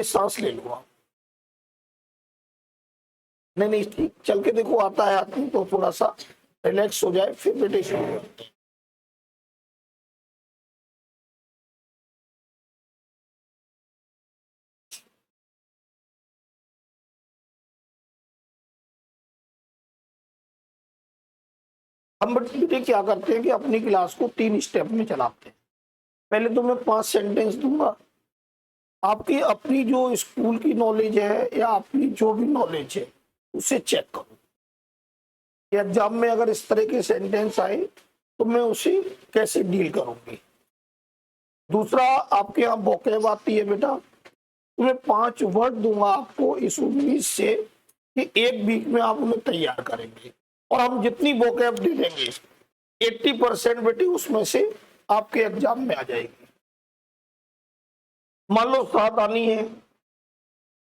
सांस ले लो आप। नहीं नहीं ठीक, चल के देखो, आता है आदमी तो थोड़ा सा रिलैक्स हो जाए, फिर बेटे शुरू करते हैं। हम बेटे क्या करते हैं कि अपनी क्लास को 3 स्टेप में चलाते हैं। पहले तो मैं 5 सेंटेंस दूंगा, आपकी अपनी जो स्कूल की नॉलेज है या अपनी जो भी नॉलेज है उसे चेक करो। एग्जाम में अगर इस तरह के सेंटेंस आए तो मैं उसे कैसे डील करूंगी। दूसरा, आपके यहाँ वोकैब आती है बेटा, तो मैं 5 वर्ड दूंगा आपको इस उम्मीद से कि 1 वीक में आप उन्हें तैयार करेंगे, और हम जितनी वोकैब दे देंगे 80% बेटी उसमें से आपके एग्जाम में आ जाएगी। मान लो 7 आनी है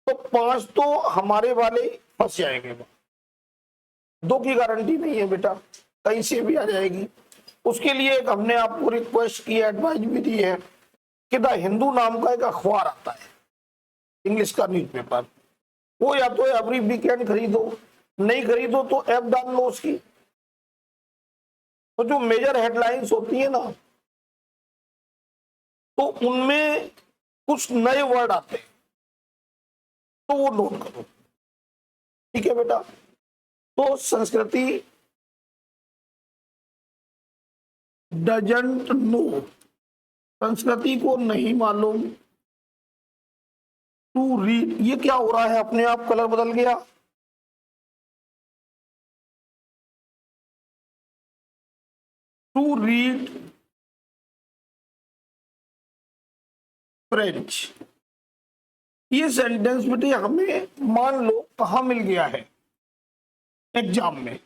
तो 5 तो हमारे वाले फंस जाएंगे, 2 की गारंटी नहीं है बेटा, कहीं से भी आ जाएगी। उसके लिए एक हमने आपको रिक्वेस्ट की, एडवाइस भी दी है कि द हिंदू नाम का एक अखबार आता है, इंग्लिश का न्यूज़पेपर, वो या तो एवरी वीकेंड खरीदो, नहीं खरीदो तो ऐप डाल लो उसकी। तो जो मेजर हेडलाइंस होती है ना, तो उनमें कुछ नए वर्ड आते हैं, तो वो नोट करो, ठीक है बेटा। तो संस्कृति डजंट नो, संस्कृति को नहीं मालूम टू रीड। ये क्या हो रहा है, अपने आप कलर बदल गया। टू रीड फ्रेंच, ये सेंटेंस बेटे हमें मान लो कहां मिल गया है, एग्जाम में,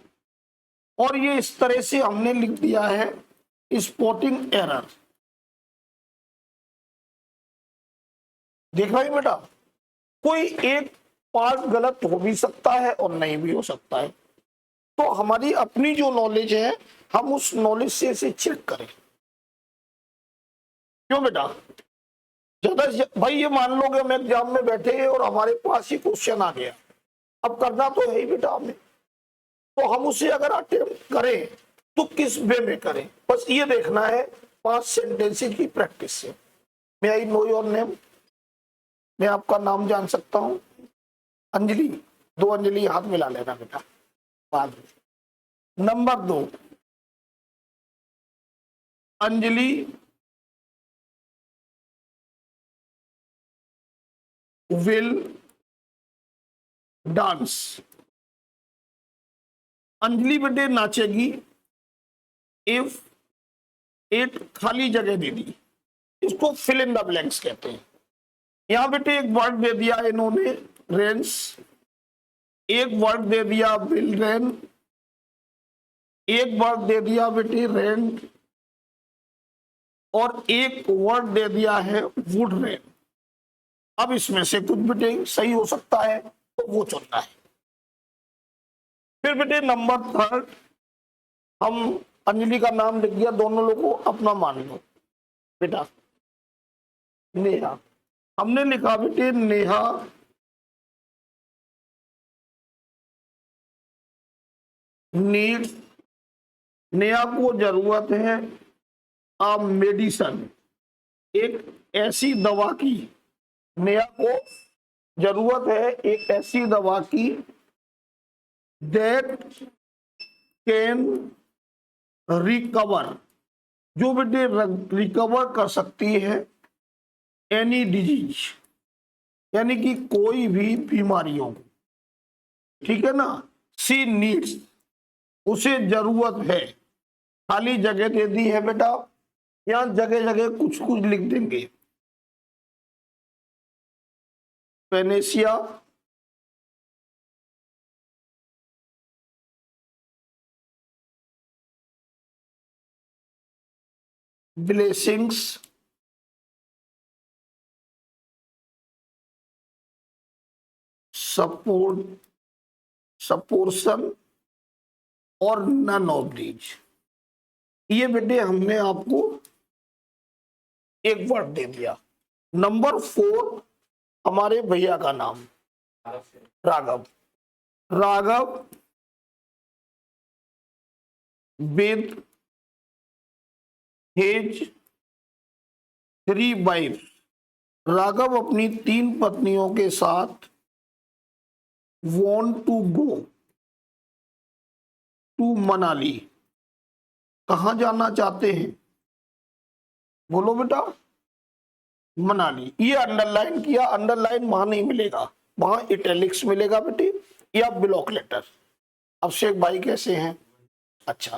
और ये इस तरह से हमने लिख दिया है स्पॉटिंग एरर। देख रहे हो बेटा, कोई एक पार्ट गलत हो भी सकता है और नहीं भी हो सकता है, तो हमारी अपनी जो नॉलेज है हम उस नॉलेज से इसे चेक करें। क्यों बेटा, ज्यादा भाई ये मान लो कि हम एग्जाम में बैठे हैं और हमारे पास ही क्वेश्चन आ गया, अब करना तो है ही बेटा हमें, तो हम उसे अगर अटेम्प्ट करें तो किस वे में करें, बस ये देखना है 5 सेंटेंसेस की प्रैक्टिस से। मे आई नो योर नेम, मैं आपका नाम जान सकता हूं। अंजलि, 2 अंजलि हाथ मिला लेना बेटा बाद में। Number 2, Anjali will dance, Anjali बेटे नाचेगी इफ, एक खाली जगह दे दी, इसको फिल इन द ब्लैंक्स कहते हैं। यहां बेटे एक वर्ड दे दिया इन्होंने रेंस, एक वर्ड दे दिया विल रेन, एक वर्ड दे दिया बेटे रेन, और एक वर्ड दे दिया है वुड रेन। अब इसमें से कुछ बेटे सही हो सकता है तो वो चुनना है। फिर बेटे नंबर 3, हम अंजलि का नाम लिख दिया, दोनों लोगों को अपना मान लो बेटा। नेहा, हमने लिखा बेटे नेहा नीड, नेहा को जरूरत है आ मेडिसन, एक ऐसी दवा की, नेहा को जरूरत है एक ऐसी दवा की दैट कैन रिकवर, जो बेटे रिकवर कर सकती है एनी डिजीज, यानी कि कोई भी बीमारियों को, ठीक है ना। सी नीड्स, उसे जरूरत है, खाली जगह दे दी है बेटा, यहां जगह जगह कुछ कुछ लिख देंगे। पेनेसिया, ब्लेसिंग्स, सपोर्ट, सपोर्शन, और नन ऑफ दीज। ये बेटे हमने आपको एक वर्ड दे दिया। नंबर 4, हमारे भैया का नाम Raghav. Raghav with his 3 wife, Raghav अपनी 3 पत्नियों के साथ want to go to Manali, कहा जाना चाहते हैं? बोलो बेटा, मनाली। ये अंडरलाइन किया, अंडरलाइन वहां नहीं मिलेगा, वहां इटैलिक्स मिलेगा बेटे, या ब्लॉक लेटर। अभिषेक भाई कैसे हैं? अच्छा,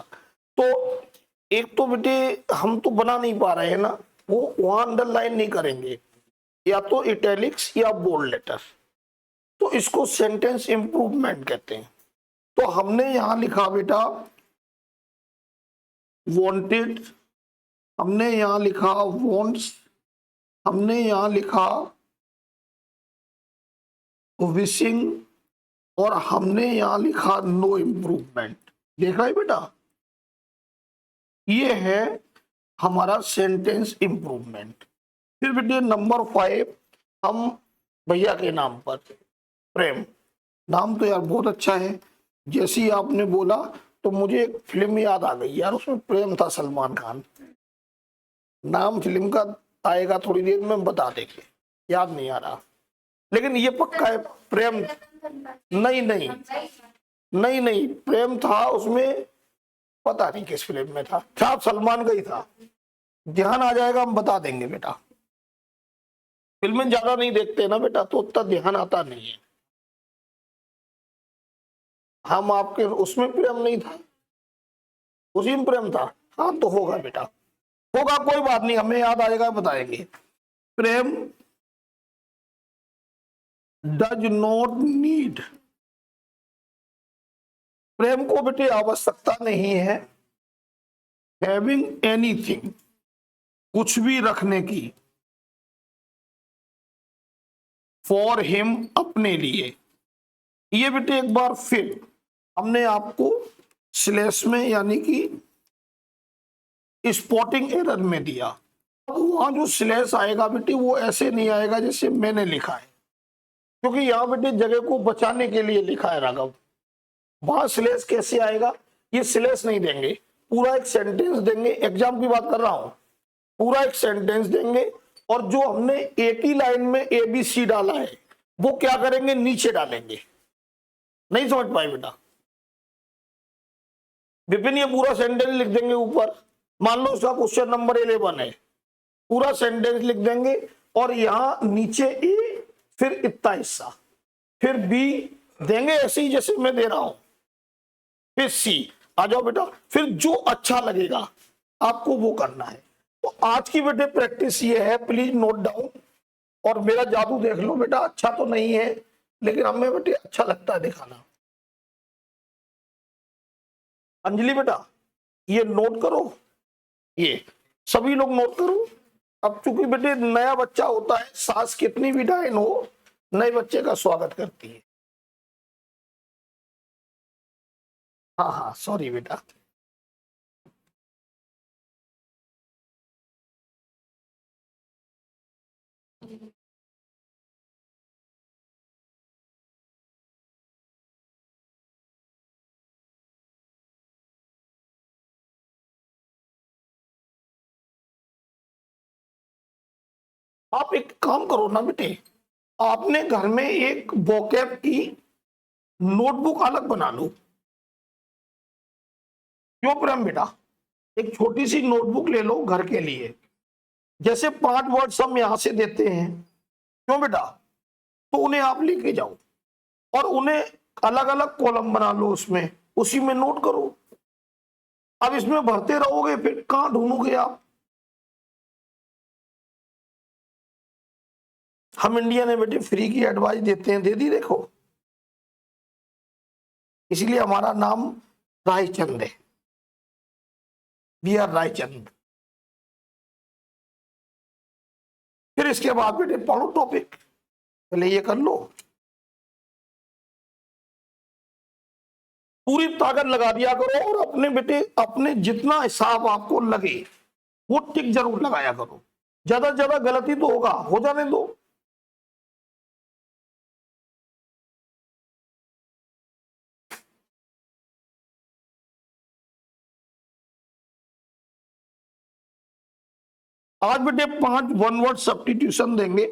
तो एक तो बेटे हम तो बना नहीं पा रहे हैं ना, वो वहां अंडरलाइन नहीं करेंगे, या तो इटैलिक्स या बोल्ड लेटर, तो इसको सेंटेंस इंप्रूवमेंट कहते हैं। तो हमने यहां लिखा बेटा वांटेड, हमने यहां लिखा वांट्स, हमने यहां लिखा विशिंग, और हमने यहां लिखा नो इम्प्रूवमेंट। देखा है बेटा, ये है हमारा सेंटेंस इंप्रूवमेंट। फिर बेटे नंबर 5, हम भैया के नाम पर प्रेम, नाम तो यार बहुत अच्छा है। जैसे ही आपने बोला तो मुझे एक फिल्म याद आ गई यार, उसमें प्रेम था, सलमान खान। नाम फिल्म का आएगा थोड़ी देर में, बता देंगे, याद नहीं आ रहा, लेकिन ये पक्का है प्रेम। नहीं नहीं नहीं नहीं, प्रेम था उसमें, पता नहीं किस फिल्म में था, सलमान का ही था, ध्यान आ जाएगा हम बता देंगे बेटा। फिल्में ज्यादा नहीं देखते ना बेटा, तो उतना ध्यान आता नहीं है। हम आपके उसमें प्रेम नहीं था, उसी में प्रेम था। हाँ तो होगा बेटा, होगा, कोई बात नहीं, हमें याद आएगा बताएंगे। प्रेम डज नॉट नीड, प्रेम को बेटे आवश्यकता नहीं है हैविंग एनीथिंग, कुछ भी रखने की, फॉर हिम, अपने लिए। ये बेटे एक बार फिर हमने आपको स्लैश में यानी कि स्पॉटिंग एरर में दिया। वहां जो स्लैश आएगा बेटे वो ऐसे नहीं आएगा जैसे मैंने लिखा है, क्योंकि यहाँ बेटे जगह को बचाने के लिए लिखा है राघव। वहां स्लैश कैसे आएगा? ये स्लैश नहीं देंगे, पूरा एक सेंटेंस देंगे, एग्जाम की बात कर रहा हूं, पूरा एक सेंटेंस देंगे, और जो हमने एक ही लाइन में ABC डाला है वो क्या करेंगे, नीचे डालेंगे। नहीं समझ पाए बेटा? विपिन ये पूरा सेंटेंस लिख देंगे ऊपर, मान लो उसका क्वेश्चन नंबर 11 है, पूरा सेंटेंस लिख देंगे, और यहां नीचे A, फिर इतना हिस्सा, फिर B देंगे ऐसे ही जैसे मैं दे रहा हूं, फिर C। आ जाओ बेटा, फिर जो अच्छा लगेगा आपको वो करना है। तो आज की बेटे प्रैक्टिस ये है, प्लीज नोट डाउन, और मेरा जादू देख लो बेटा, अच्छा तो नहीं है लेकिन हमें बेटे अच्छा लगता है दिखाना। अंजलि बेटा ये नोट करो, ये सभी लोग नोट करो। अब चूंकि बेटे नया बच्चा होता है, सास कितनी भी डायन हो, नए बच्चे का स्वागत करती है। हाँ हाँ सॉरी बेटा। आप एक काम करो ना बेटे, आपने घर में एक वोकैब की नोटबुक अलग बना लो। क्यों प्रेम बेटा? एक छोटी सी नोटबुक ले लो घर के लिए, जैसे 5 वर्ड्स हम यहां से देते हैं, क्यों बेटा, तो उन्हें आप लेके जाओ और उन्हें अलग अलग कॉलम बना लो, उसमें उसी में नोट करो। अब इसमें भरते रहोगे फिर कहां ढूंढोगे आप? हम इंडिया में बेटे फ्री की एडवाइस देते हैं, दे दी देखो, इसलिए हमारा नाम रायचंद है, वी आर रायचंद। फिर इसके बाद बेटे पढ़ो टॉपिक, पहले ये कर लो, पूरी ताकत लगा दिया करो, और अपने बेटे अपने जितना हिसाब आपको लगे वो टिक जरूर लगाया करो। ज्यादा से ज्यादा गलती तो होगा, हो जाने दो। आज बेटे 5 वन वर्ड सब्स्टिट्यूशन देंगे।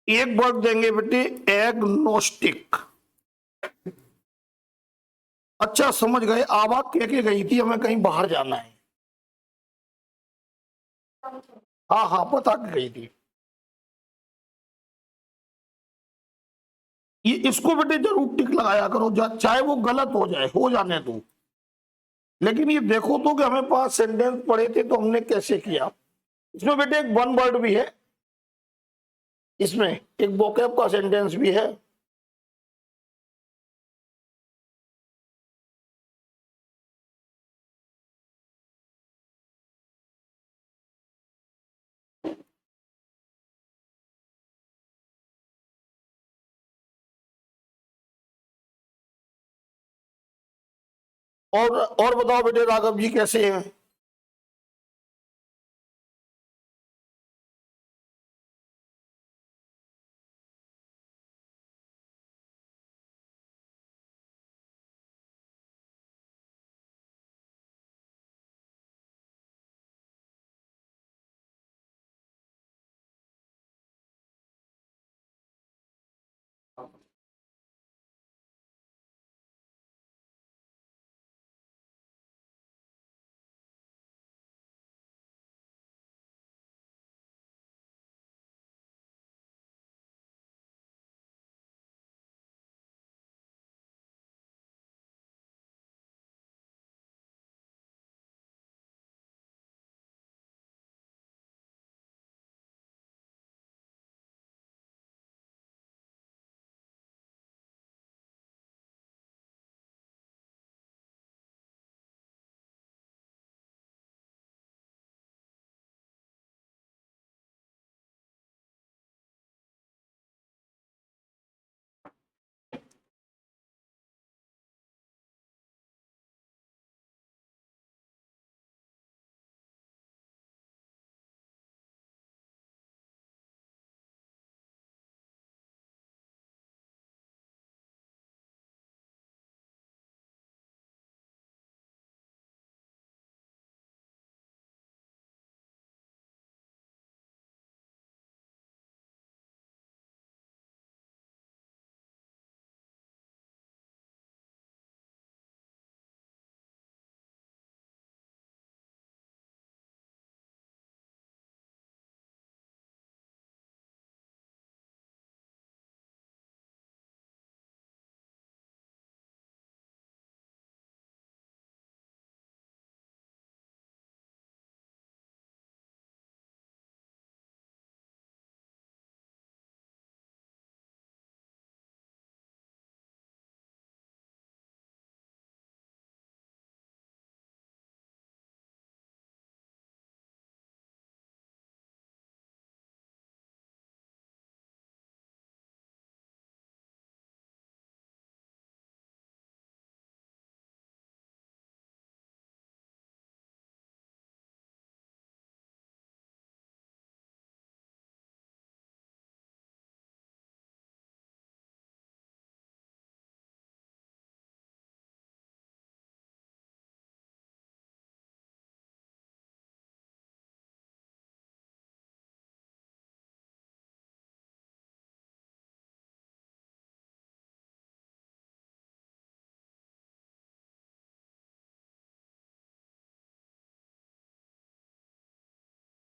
एक वर्ड देंगे बेटे एग्नोस्टिक। अच्छा समझ गए। आवाज कह के गई थी हमें कहीं बाहर जाना है। हाँ हाँ बता के गई थी। ये इसको बेटे जरूर टिक लगाया करो, चाहे वो गलत हो जाए, हो जाने दो, लेकिन ये देखो तो कि हमें 5 सेंटेंस पढ़े थे तो हमने कैसे किया। इसमें बेटे एक वन वर्ड भी है, इसमें एक वोकैब का सेंटेंस भी है। और बताओ बेटे राघव जी कैसे हैं?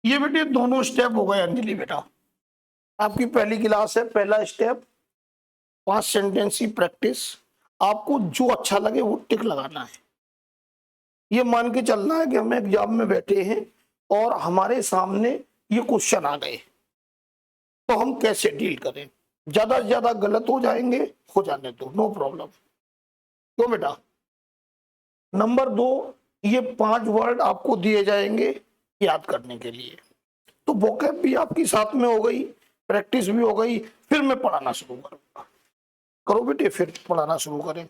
ये बेटे दोनों स्टेप हो गए अंजलि बेटा। आपकी पहली क्लास है, पहला स्टेप 5 सेंटेंस की प्रैक्टिस। आपको जो अच्छा लगे वो टिक लगाना है। ये मान के चलना है कि हम एग्जाम में बैठे हैं और हमारे सामने ये क्वेश्चन आ गए तो हम कैसे डील करें। ज्यादा से ज्यादा गलत हो जाएंगे, हो जाने दो, नो प्रॉब्लम। क्यों बेटा? नंबर 2, ये 5 वर्ड आपको दिए जाएंगे याद करने के लिए। तो वोकैब भी आपकी साथ में हो गई, प्रैक्टिस भी हो गई। फिर मैं पढ़ाना शुरू करूंगा। करो बेटे, फिर पढ़ाना शुरू करें।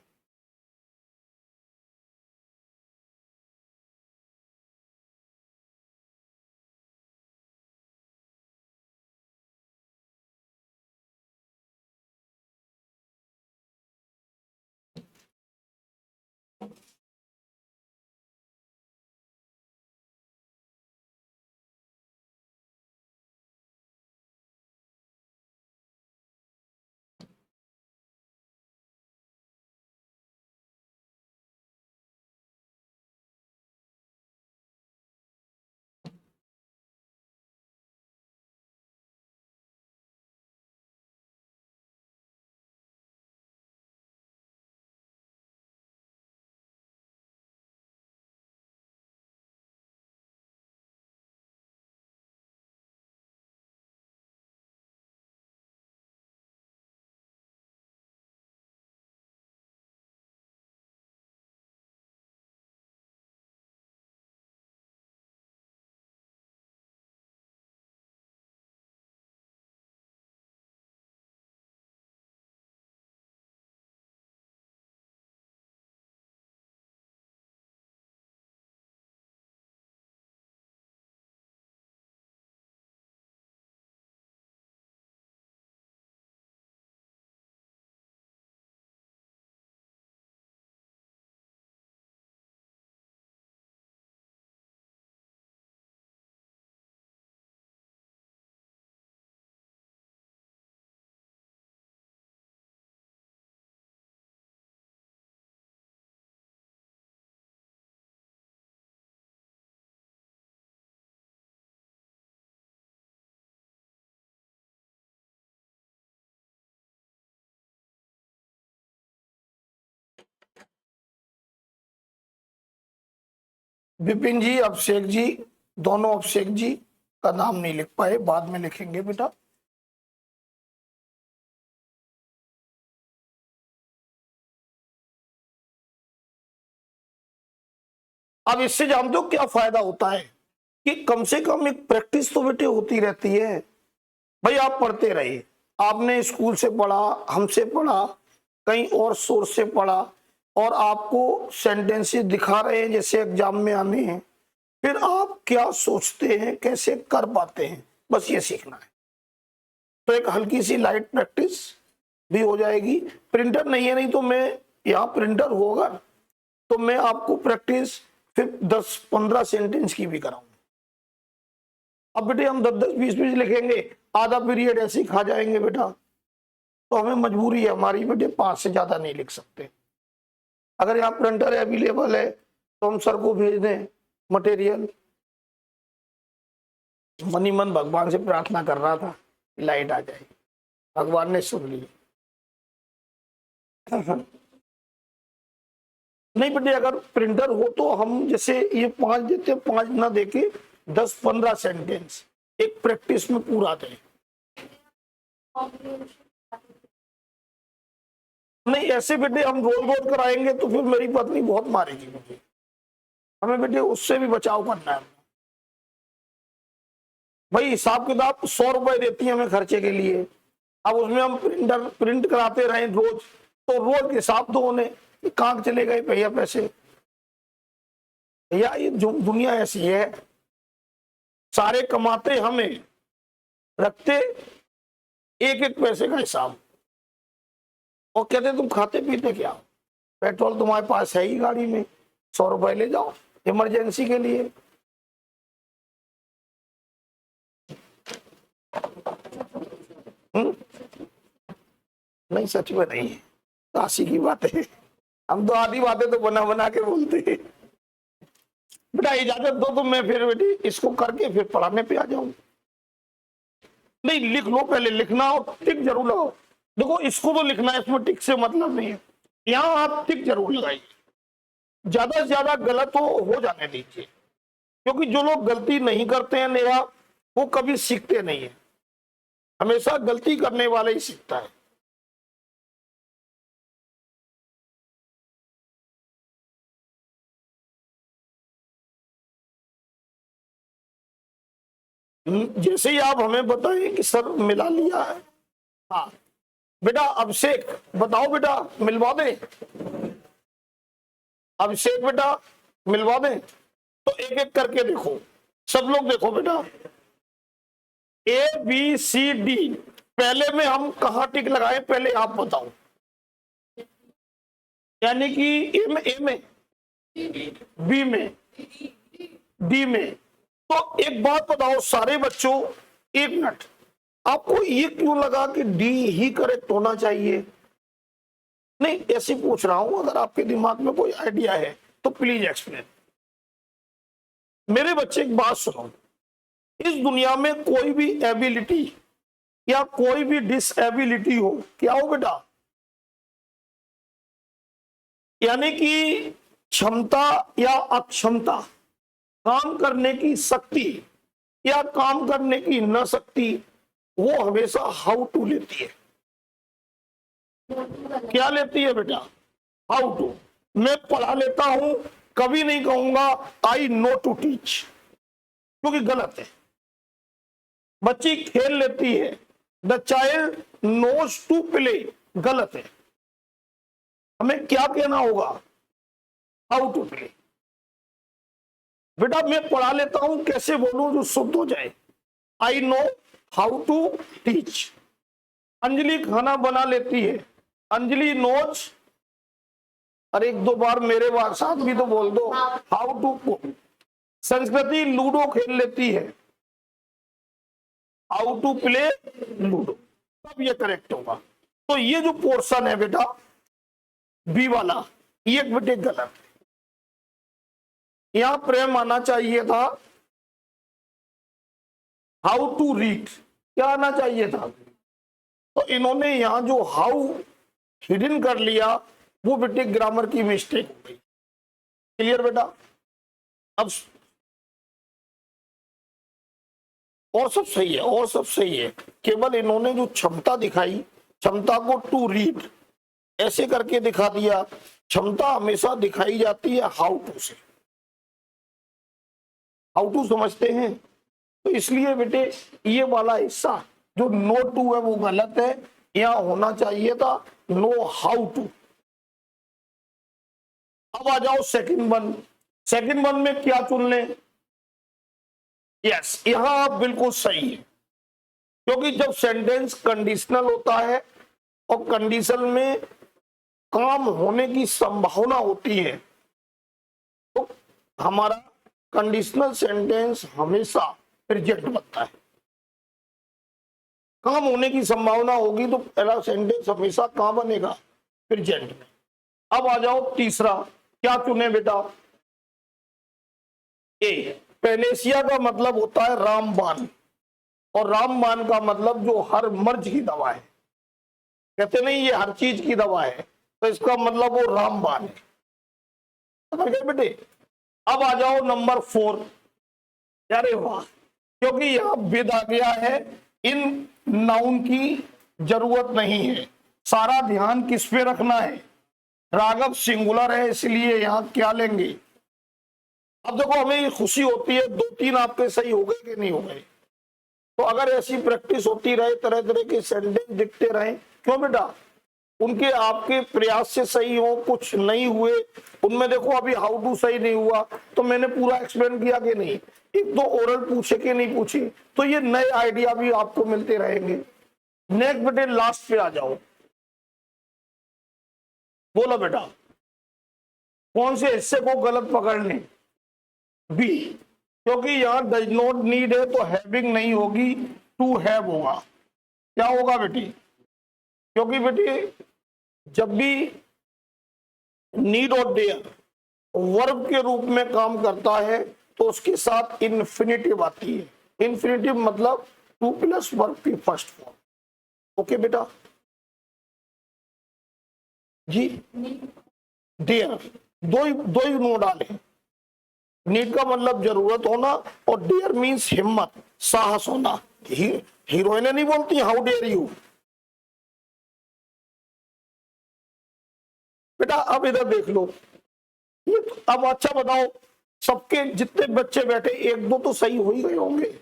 विपिन जी, अभिषेक जी, दोनों अभिषेक जी का नाम नहीं लिख पाए, बाद में लिखेंगे बेटा। अब इससे जानते हो क्या फायदा होता है कि कम से कम एक प्रैक्टिस तो बेटे होती रहती है। भाई आप पढ़ते रहिए, आपने स्कूल से पढ़ा, हमसे पढ़ा, कहीं और सोर्स से पढ़ा, और आपको सेंटेंसेस दिखा रहे हैं जैसे एग्जाम में आने हैं, फिर आप क्या सोचते हैं, कैसे कर पाते हैं, बस ये सीखना है। तो एक हल्की सी लाइट प्रैक्टिस भी हो जाएगी। प्रिंटर नहीं है, नहीं तो मैं यहाँ प्रिंटर होगा तो मैं आपको प्रैक्टिस फिर 10-15 सेंटेंस की भी कराऊंगा। अब बेटे हम 10-10, 20-20 लिखेंगे, आधा पीरियड ऐसे ही खा जाएंगे बेटा। तो हमें मजबूरी है हमारी बेटे, 5 से ज्यादा नहीं लिख सकते। अगर यहाँ प्रिंटर अवेलेबल है तो हम सर को भेज दें मटेरियल। मनी मन भगवान से प्रार्थना कर रहा था लाइट आ जाए, भगवान ने सुन ली। नहीं बेटे, अगर प्रिंटर हो तो हम जैसे ये 5 देते, 5 ना देके 10-15 सेंटेंस एक प्रैक्टिस में पूरा दें। नहीं ऐसे बेटे हम रोज रोज कराएंगे तो फिर मेरी पत्नी बहुत मारेगी मुझे। हमें बेटे उससे भी बचाव करना है। भाई हिसाब किताब 100 रुपए देती है हमें खर्चे के लिए, अब उसमें हम प्रिंट कराते रहे रोज, तो रोज हिसाब दो उन्हें, कहाँ चले गए भैया पैसे। भैया ये जो दुनिया ऐसी है, सारे कमाते हमें, रखते एक एक पैसे का हिसाब, और कहते तुम खाते पीते क्या, पेट्रोल तुम्हारे पास है ही गाड़ी में, 100 रुपए ले जाओ इमरजेंसी के लिए। नहीं सच में नहीं है, काशी की बात है। हम तो आधी बातें तो बना बना के बोलते हैं। बेटा इजाजत दो तो मैं फिर बेटी इसको करके फिर पढ़ाने पे आ जाऊं। नहीं लिख लो, पहले लिखना और टिक जरूर लगाओ। देखो इसको तो लिखना है, इसमें टिक से मतलब नहीं है, यहाँ आप टिक जरूर लगाइए। ज्यादा से ज्यादा गलत हो जाने दीजिए, क्योंकि जो लोग गलती नहीं करते हैं नेहा, वो कभी सीखते नहीं है। हमेशा गलती करने वाला ही सीखता है। जैसे ही आप हमें बताएं कि सर मिला लिया है, हाँ बेटा अभिषेक बताओ बेटा मिलवा दे, अभिषेक बेटा मिलवा दे। तो एक एक करके देखो, सब लोग देखो बेटा, ABCD पहले में हम कहा टिक लगाए, पहले आप बताओ। यानी कि ए में बी में, डी में। तो एक बात बताओ सारे बच्चों, एक मिनट, आपको ये क्यों लगा कि डी ही करेक्ट होना चाहिए? नहीं, ऐसे पूछ रहा हूं, अगर आपके दिमाग में कोई आइडिया है तो प्लीज एक्सप्लेन। मेरे बच्चे एक बात सुनो, इस दुनिया में कोई भी एबिलिटी या कोई भी डिसएबिलिटी हो, क्या हो बेटा? यानी कि क्षमता या अक्षमता, काम करने की शक्ति या काम करने की न शक्ति, वो हमेशा हाउ टू लेती है। क्या लेती है बेटा? How to. मैं पढ़ा लेता हूं, कभी नहीं कहूंगा आई नो टू टीच, क्योंकि गलत है। बच्ची खेल लेती है, the child knows to play, गलत है। हमें क्या कहना होगा? How to play. बेटा मैं पढ़ा लेता हूं, कैसे बोलूं जो शुद्ध हो जाए? I know how to teach. Anjali खाना बना लेती है, अंजलि नोज, और एक दो बार मेरे साथ भी तो बोल दो, हाउ टू कुक। संस्कृति लूडो खेल लेती है, हाउ टू प्ले लूडो, तब ये करेक्ट होगा। तो ये जो पोर्शन है बेटा बी वाला, ये बेटे गलत है। यहां प्रेम आना चाहिए था हाउ टू रीड, क्या आना चाहिए था? तो इन्होंने यहां जो हाउ हिडन कर लिया, वो बेटे ग्रामर की मिस्टेक हो गई। क्लियर बेटा? अब और सब सही है, और सब सही है, केवल इन्होंने जो क्षमता दिखाई, क्षमता को टू रीड ऐसे करके दिखा दिया। क्षमता हमेशा दिखाई जाती है हाउ टू से। हाउ टू समझते हैं? तो इसलिए बेटे ये वाला हिस्सा जो नो टू है वो गलत है, यहां होना चाहिए था नो हाउ टू। अब आ जाओ सेकंड वन। सेकंड वन में क्या चुन लें? यस, यहां आप बिल्कुल सही है, क्योंकि जब सेंटेंस कंडीशनल होता है और कंडीशन में काम होने की संभावना होती है, तो हमारा कंडीशनल सेंटेंस हमेशा प्रेजेंट बनता है। काम होने की संभावना होगी तो पहला सेंटेंस हमेशा कहां बनेगा? प्रेजेंट में। अब आ जाओ तीसरा, क्या चुने बेटा? ए। पेनेसिया का मतलब होता है रामबाण, और रामबाण का मतलब जो हर मर्ज की दवा है। कहते नहीं ये हर चीज की दवा है, तो इसका मतलब वो रामबाण है। समझ गए बेटे? अब आ जाओ नंबर 4। अरे वाह, क्योंकि यहां विद आ गया है, इन नाउन की जरूरत नहीं है। सारा ध्यान किस पे रखना है? राघव सिंगुलर है, इसलिए यहां क्या लेंगे? अब देखो हमें ये खुशी होती है 2-3 आपके सही हो गए कि नहीं हो गए। तो अगर ऐसी प्रैक्टिस होती रहे, तरह तरह के सेंटेंस दिखते रहे, क्यों बेटा? उनके आपके प्रयास से सही हो, कुछ नहीं हुए उनमें, देखो अभी हाउ टू सही नहीं हुआ तो मैंने पूरा एक्सप्लेन किया कि नहीं, एक दो ओरल पूछे कि नहीं पूछे, तो ये नए आइडिया भी आपको मिलते रहेंगे। नेक्स्ट बेटे लास्ट पे आ जाओ, बोलो बेटा कौन से हिस्से को गलत पकड़ने? बी, क्योंकि यहां डज नॉट नीड है तो हैविंग नहीं होगी, टू हैव होगा। क्या होगा बेटी? क्योंकि बेटी जब भी नीड और डेयर वर्ब के रूप में काम करता है तो उसके साथ इन्फिनिटिव आती है। इन्फिनिटिव मतलब टू प्लस वर्ब की फर्स्ट फॉर्म। ओके बेटा जी? डेयर दो ही नो डाले। नीड का मतलब जरूरत होना और डेयर मीन्स हिम्मत, साहस होना। हीरोइने नहीं बोलती हाउ डेयर यू। बेटा अब इधर देख लो, अब अच्छा बताओ, सबके जितने बच्चे बैठे एक दो तो सही हो ही गए होंगे,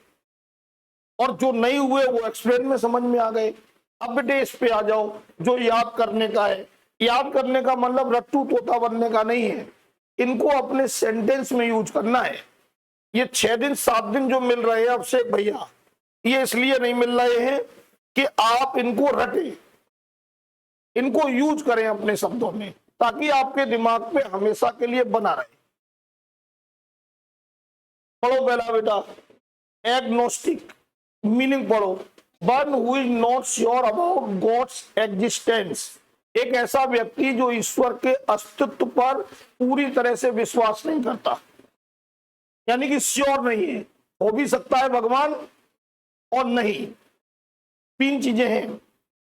और जो नहीं हुए वो एक्सप्लेन में समझ में आ गए। अब बेटे इस पे आ जाओ, जो याद करने का है। याद करने का मतलब रट्टू तोता बनने का नहीं है, इनको अपने सेंटेंस में यूज करना है। ये 6 दिन 7 दिन जो मिल रहे हैं अभिषेक भैया, ये इसलिए नहीं मिल रहे हैं कि आप इनको रटें, इनको यूज करें अपने शब्दों में, ताकि आपके दिमाग पे हमेशा के लिए बना रहे। पढ़ो पहला बेटा, एग्नोस्टिक मीनिंग पढ़ो, one who is not sure about God's existence, एक ऐसा व्यक्ति जो ईश्वर के अस्तित्व पर पूरी तरह से विश्वास नहीं करता, यानी कि श्योर नहीं है, हो भी सकता है भगवान और नहीं। तीन चीजें हैं,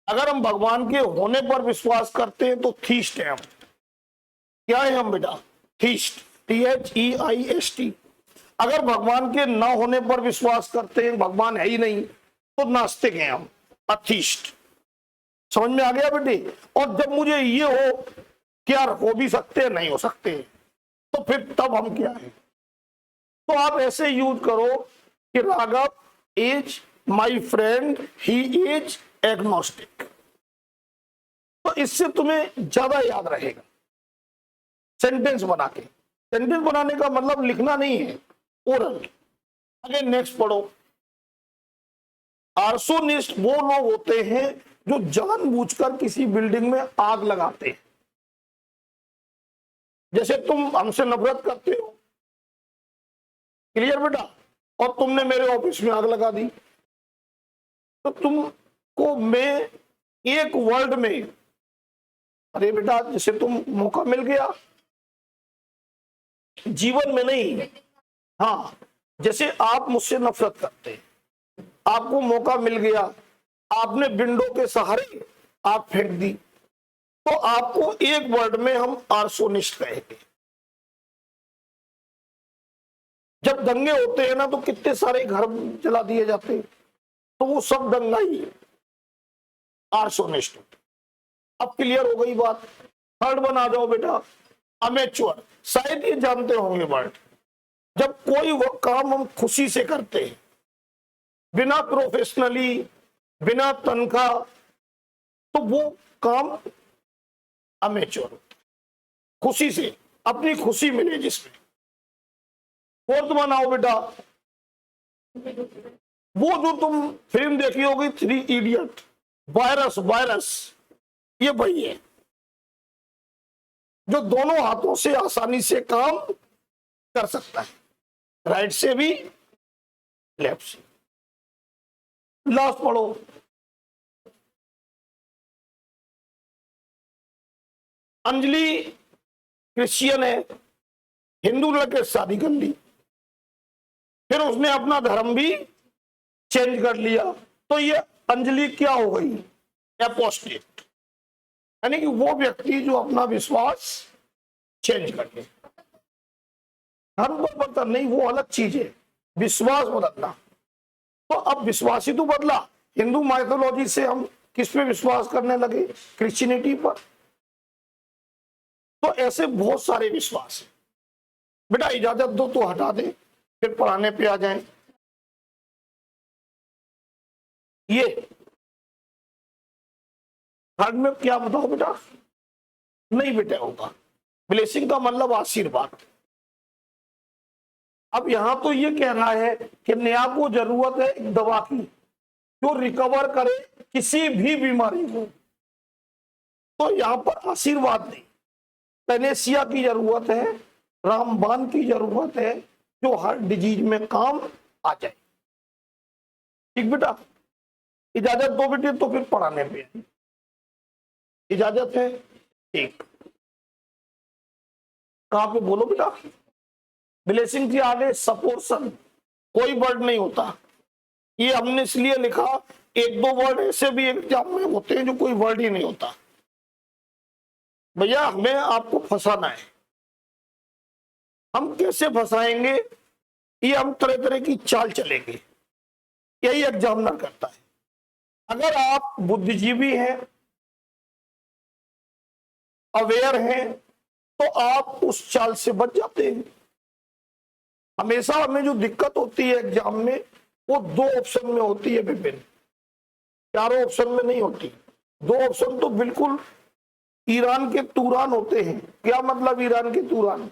अगर हम भगवान के होने पर विश्वास करते हैं तो थीस्ट है हम। क्या है हम बेटा? Theist, THEIST। अगर भगवान के न होने पर विश्वास करते हैं, भगवान है ही नहीं, तो नास्तिक हैं हम, अथीस्ट। समझ में आ गया बेटे? और जब मुझे ये हो कि यार हो भी सकते हैं, नहीं हो सकते, तो फिर तब हम क्या है? तो आप ऐसे यूज करो कि Raghav is my friend, he is agnostic, तो इससे तुम्हें ज्यादा याद रहेगा। सेंटेंस बना के, सेंटेंस बनाने का मतलब लिखना नहीं है, ओरल। आगे नेक्स्ट पढ़ो, आर्सोनिस्ट वो लोग होते हैं जो जानबूझकर किसी बिल्डिंग में आग लगाते हैं। जैसे तुम हमसे नफरत करते हो, क्लियर बेटा, और तुमने मेरे ऑफिस में आग लगा दी, तो तुमको मैं एक वर्ड में, अरे बेटा जैसे तुम मौका मिल गया, जीवन में नहीं, हाँ, जैसे आप मुझसे नफरत करते हैं, आपको मौका मिल गया, आपने विंडो के सहारे आग फेंक दी, तो आपको एक वर्ड में हम आर्सोनिस्ट कहेंगे। जब दंगे होते हैं ना, तो कितने सारे घर जला दिए जाते हैं, तो वो सब दंगा ही है, आर्सोनिस्ट। अब क्लियर हो गई बात। थर्ड वन आ जाओ बेटा, अमेच्योर। शायद ये जानते होंगे वर्ड, जब कोई वो काम हम खुशी से करते हैं, बिना प्रोफेशनली, बिना तनख्वाह, तो वो काम अमेच्योर, खुशी से, अपनी खुशी मिले जिसमें। फोर्थ वन आओ बेटा, वो जो तुम फिल्म देखी होगी 3 इडियट, वायरस, ये वही है जो दोनों हाथों से आसानी से काम कर सकता है, राइट से भी, लेफ्ट से। लास्ट पढ़ो, अंजलि क्रिश्चियन है, हिंदू लड़के शादी कर ली, फिर उसने अपना धर्म भी चेंज कर लिया, तो ये अंजलि क्या हो गई? एपोस्टेट, यानी कि वो व्यक्ति जो अपना विश्वास चेंज कर ले। धर्म परिवर्तन नहीं, वो अलग चीज है, विश्वास बदलना। तो अब विश्वास ही तो बदला। हिंदू माइथोलॉजी से हम किस पे विश्वास करने लगे? क्रिश्चियनिटी पर। तो ऐसे बहुत सारे विश्वास है बेटा। इजाजत दो तो हटा दे, फिर पढ़ाने पे आ जाएं। ये थर्ड में क्या बताओ बेटा? नहीं बेटा होगा। ब्लेसिंग का मतलब आशीर्वाद। अब यहां तो ये कह रहा है कि नया को जरूरत है एक दवा की जो रिकवर करे किसी भी बीमारी को, तो यहां पर आशीर्वाद नहीं, पेनेसिया की जरूरत है, रामबाण की जरूरत है, जो हर डिजीज में काम आ जाए। ठीक बेटा, इजाजत दो बेटे, तो फिर पढ़ाने पे इजाजत है? ठीक, कहां पे बोलो बेटा? ब्लेसिंग के आगे सपोर्शन कोई वर्ड नहीं होता। ये हमने इसलिए लिखा, एक दो वर्ड ऐसे भी एग्जाम में होते हैं जो कोई वर्ड ही नहीं होता। भैया हमें आपको फंसाना है, हम कैसे फंसाएंगे ये हम तरह तरह की चाल चलेंगे, यही एग्जामिनर करता है। अगर आप बुद्धिजीवी हैं, अवेयर हैं, तो आप उस चाल से बच जाते हैं। हमेशा हमें जो दिक्कत होती है एग्जाम में, वो दो ऑप्शन में होती है विपिन, चारों ऑप्शन में नहीं होती। दो ऑप्शन तो बिल्कुल ईरान के तूरान होते हैं। क्या मतलब ईरान के तूरान?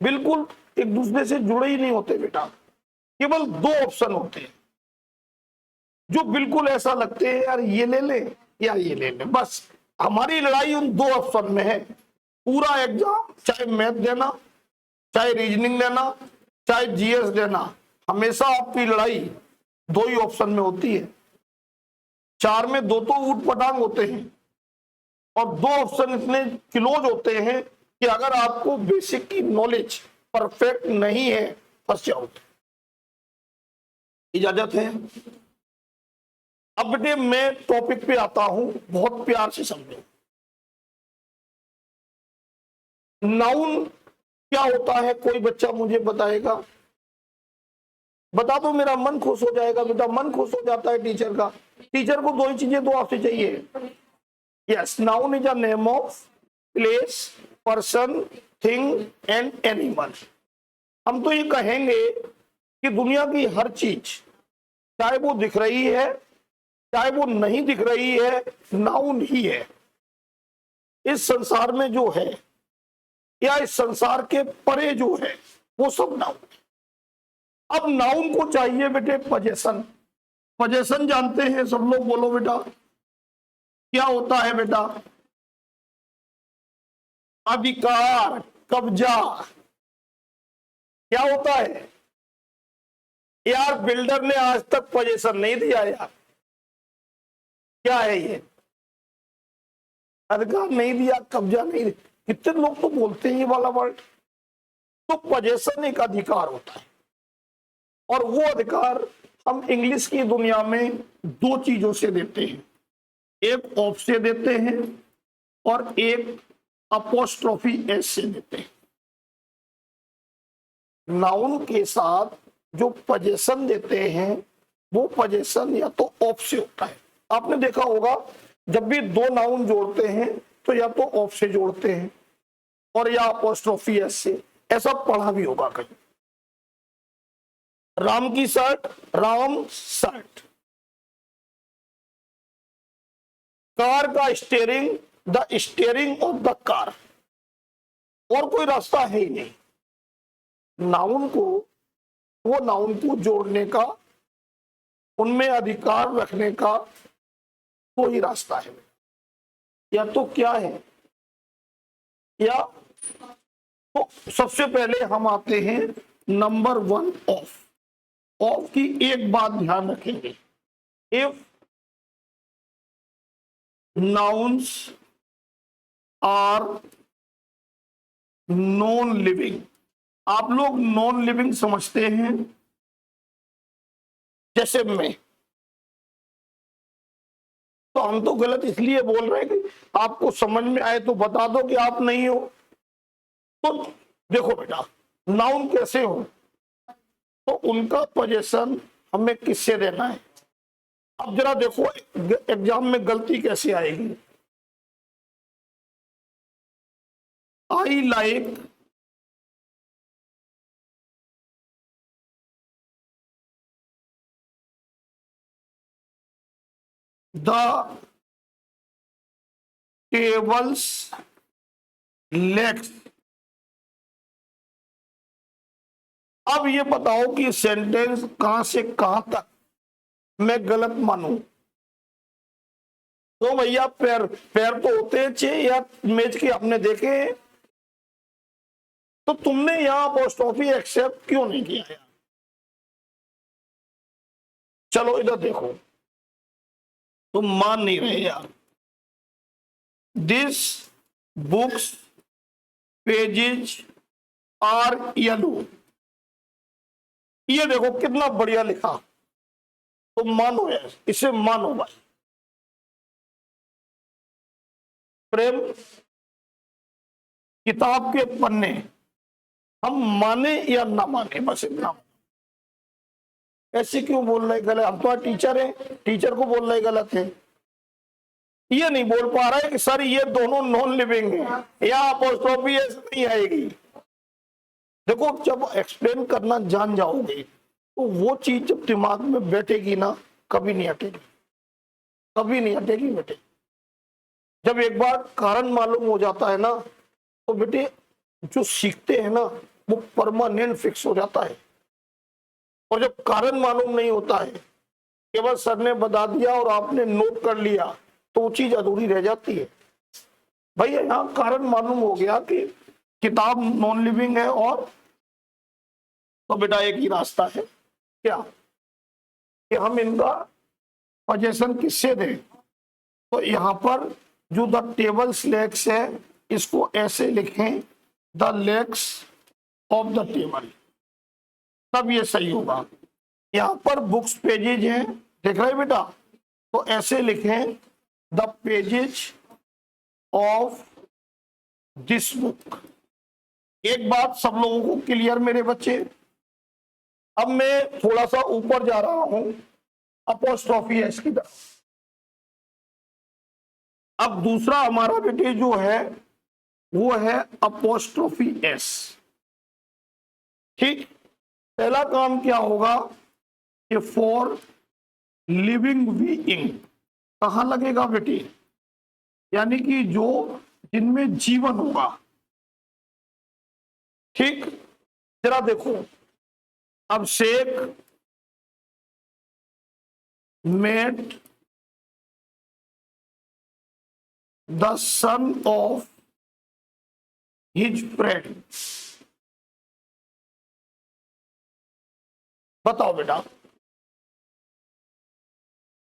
बिल्कुल एक दूसरे से जुड़े ही नहीं होते बेटा। केवल दो ऑप्शन होते हैं जो बिल्कुल ऐसा लगते हैं यार ये ले ले या ये ले ले, बस हमारी लड़ाई उन दो ऑप्शन में है। पूरा एग्जाम, चाहे मैथ देना, चाहे रीजनिंग लेना, चाहे जीएस देना, हमेशा आपकी लड़ाई दो ही ऑप्शन में होती है। चार में दो तो ऊट पटांग होते हैं और दो ऑप्शन इतने क्लोज होते हैं कि अगर आपको बेसिक की नॉलेज परफेक्ट नहीं है, फंस जाओगे। इजाजत है। अब बेटे मैं टॉपिक पे आता हूं, बहुत प्यार से समझो। नाउन क्या होता है, कोई बच्चा मुझे बताएगा? बता दो, मेरा मन खुश हो जाएगा। बेटा मन खुश हो जाता है टीचर का। टीचर को दो ही चीजें तो आपसे चाहिए। Yes, noun is a name of place, person, thing and animal. हम तो ये कहेंगे कि दुनिया की हर चीज, चाहे वो दिख रही है चाहे वो नहीं दिख रही है, नाउन ही है। इस संसार में जो है या इस संसार के परे जो है, वो सब नाउन है। अब नाउन को चाहिए बेटे पोजेशन। पोजेशन जानते हैं सब लोग? बोलो बेटा, क्या होता है बेटा? अधिकार, कब्जा। क्या होता है यार? बिल्डर ने आज तक पोजेशन नहीं दिया यार। क्या है ये? अधिकार नहीं दिया, कब्जा नहीं दिया। कितने लोग तो बोलते हैं ये वाला वर्ड। तो पोजेशन एक अधिकार होता है, और वो अधिकार हम इंग्लिश की दुनिया में दो चीजों से देते हैं। एक ऑफ से देते हैं और एक अपोस्ट्रोफी एस से देते हैं। नाउन के साथ जो पोजेशन देते हैं, वो पोजेशन या तो ऑफ से होता है। आपने देखा होगा जब भी दो नाउन जोड़ते हैं तो या तो ऑफ से जोड़ते हैं और या अपोस्ट्रोफी एस से। ऐसा पढ़ा भी होगा कहीं। राम की शर्ट, राम शर्ट। कार का steering, the steering of the car. और कोई रास्ता है ही नहीं। नाउन को, वो नाउन को जोड़ने का, उनमें अधिकार रखने का कोई रास्ता है। या तो क्या है, या तो सबसे पहले हम आते हैं नंबर वन, ऑफ। ऑफ की एक बात ध्यान रखेंगे, if nouns are non living. आप लोग नॉन लिविंग समझते हैं, जैसे मैं, तो हम तो गलत इसलिए बोल रहे हैं कि आपको समझ में आए तो बता दो कि आप नहीं हो। तो देखो बेटा, नाउन कैसे हो, तो उनका पोजीशन हमें किससे देना है। अब जरा देखो एग्जाम में गलती कैसे आएगी। I like the tables legs. अब ये बताओ कि सेंटेंस कहां से कहां तक मैं गलत मानूं। तो भैया पैर पैर तो होते हैं छह या मेज के, आपने देखे हैं। तो तुमने यहां अपोस्ट्रोफी एक्सेप्ट क्यों नहीं किया यार? चलो इधर देखो, तुम मान नहीं रहे यार। This books pages are yellow. ये देखो कितना बढ़िया लिखा। तुम मानो यार, इसे मानो भाई। प्रेम, किताब के पन्ने, हम माने या ना माने, बस इतना। ऐसे क्यों बोल रहे गलत? हम तो टीचर हैं, टीचर को बोल रहे गलत है। ये नहीं बोल पा रहा है कि सर ये दोनों नॉन लिविंग है, या अपोस्ट्रोफी ऐसे नहीं आएगी। देखो जब एक्सप्लेन करना जान जाओगे तो वो चीज जब दिमाग में बैठेगी ना, कभी नहीं हटेगी, कभी नहीं हटेगी बेटे। जब एक बार कारण मालूम हो जाता है ना, तो बेटे जो सीखते हैं ना वो परमानेंट फिक्स हो जाता है। और जब कारण मालूम नहीं होता है, केवल सर ने बता दिया और आपने नोट कर लिया, तो वो चीज अधूरी रह जाती है। भाई यहाँ कारण मालूम हो गया कि किताब नॉन लिविंग है और तो बेटा एक ही रास्ता है, क्या कि हम इनका पोजीशन किससे दें। तो यहां पर जो द टेबल्स लेग्स है इसको ऐसे लिखें, the legs of the table, तब ये सही होगा। यहां पर बुक्स पेजेज हैं, देख रहे बेटा, तो ऐसे लिखें the pages of this book. एक बात सब लोगों को क्लियर मेरे बच्चे। अब मैं थोड़ा सा ऊपर जा रहा हूं अपोस्ट्रोफी एस की तरफ। अब दूसरा हमारा बेटे जो है वो है अपोस्ट्रोफी एस। ठीक, पहला काम क्या होगा कि फॉर लिविंग बीइंग कहां लगेगा बेटे, यानी कि जो जिनमें जीवन होगा। ठीक, जरा देखो, अब Sheikh met the son of his friend. बताओ बेटा,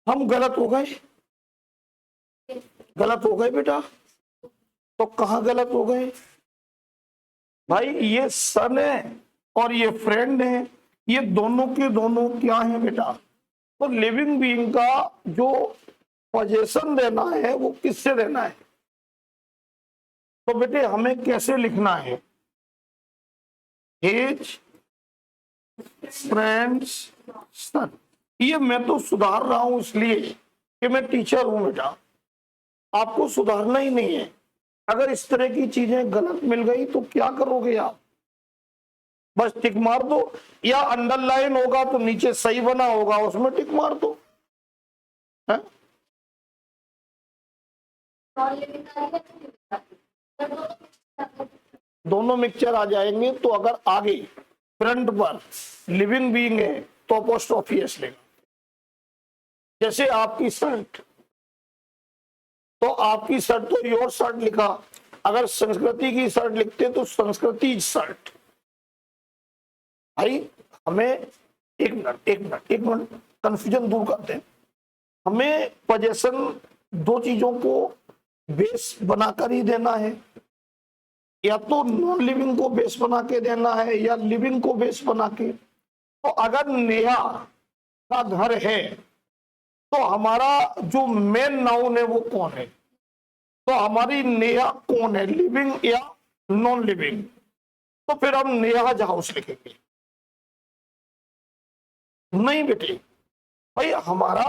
हम गलत हो गए, गलत हो गए बेटा। तो कहां गलत हो गए भाई, ये सन है और ये फ्रेंड है, ये दोनों के दोनों क्या है बेटा। तो लिविंग बीइंग का जो पोजीशन देना है वो किससे देना है। तो बेटे हमें कैसे लिखना है, हिज फ्रेंड्स सन। ये मैं तो सुधार रहा हूं इसलिए कि मैं टीचर हूं बेटा, आपको सुधारना ही नहीं है। अगर इस तरह की चीजें गलत मिल गई तो क्या करोगे आप, बस टिक मार दो, या अंडरलाइन होगा तो नीचे सही बना होगा उसमें टिक मार दो है? दोनों मिक्सचर आ जाएंगे। तो अगर आगे फ्रंट पर लिविंग बीइंग है तो अपोस्ट्रोफी एस लेगा। जैसे आपकी शर्ट, तो आपकी शर्ट तो योर शर्ट लिखा, अगर संस्कृति की शर्ट लिखते तो संस्कृति शर्ट। भाई हमें एक मिनट कंफ्यूजन दूर करते हैं। हमें पोजीशन दो चीजों को बेस बनाकर ही देना है, या तो नॉन लिविंग को बेस बना के देना है या लिविंग को बेस बना के। तो अगर नेहा का घर है तो हमारा जो मेन नाउन है वो कौन है, तो हमारी नेहा कौन है, लिविंग या नॉन लिविंग। तो फिर हम नेहा हाउस लिखेंगे। नहीं बेटे, भाई हमारा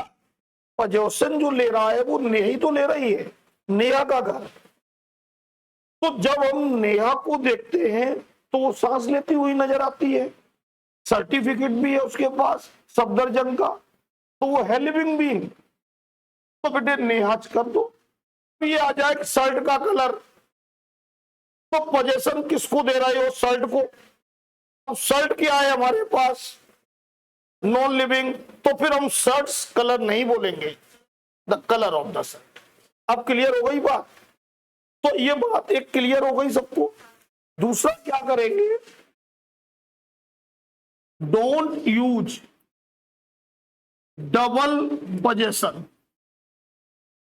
पोजीशन जो ले रहा है वो नेहा ही तो ले रही है, नेहा का घर। तो जब हम नेहा को देखते हैं तो वो सांस लेती हुई नजर आती है, सर्टिफिकेट भी है उसके पास सफदरजंग का, तो वो है लिविंग बीइंग। तो बेटे नेहा कर दो, ये आ जाए शर्ट का कलर। तो पोजीशन किसको दे रहा है, वो शर्ट को। अब शर्ट क्या है हमारे पास, नॉन लिविंग, तो फिर हम शर्ट्स कलर नहीं बोलेंगे, the colour of the shirt. अब क्लियर हो गई बात। तो ये बात एक क्लियर हो गई सबको। दूसरा क्या करेंगे, don't use double position.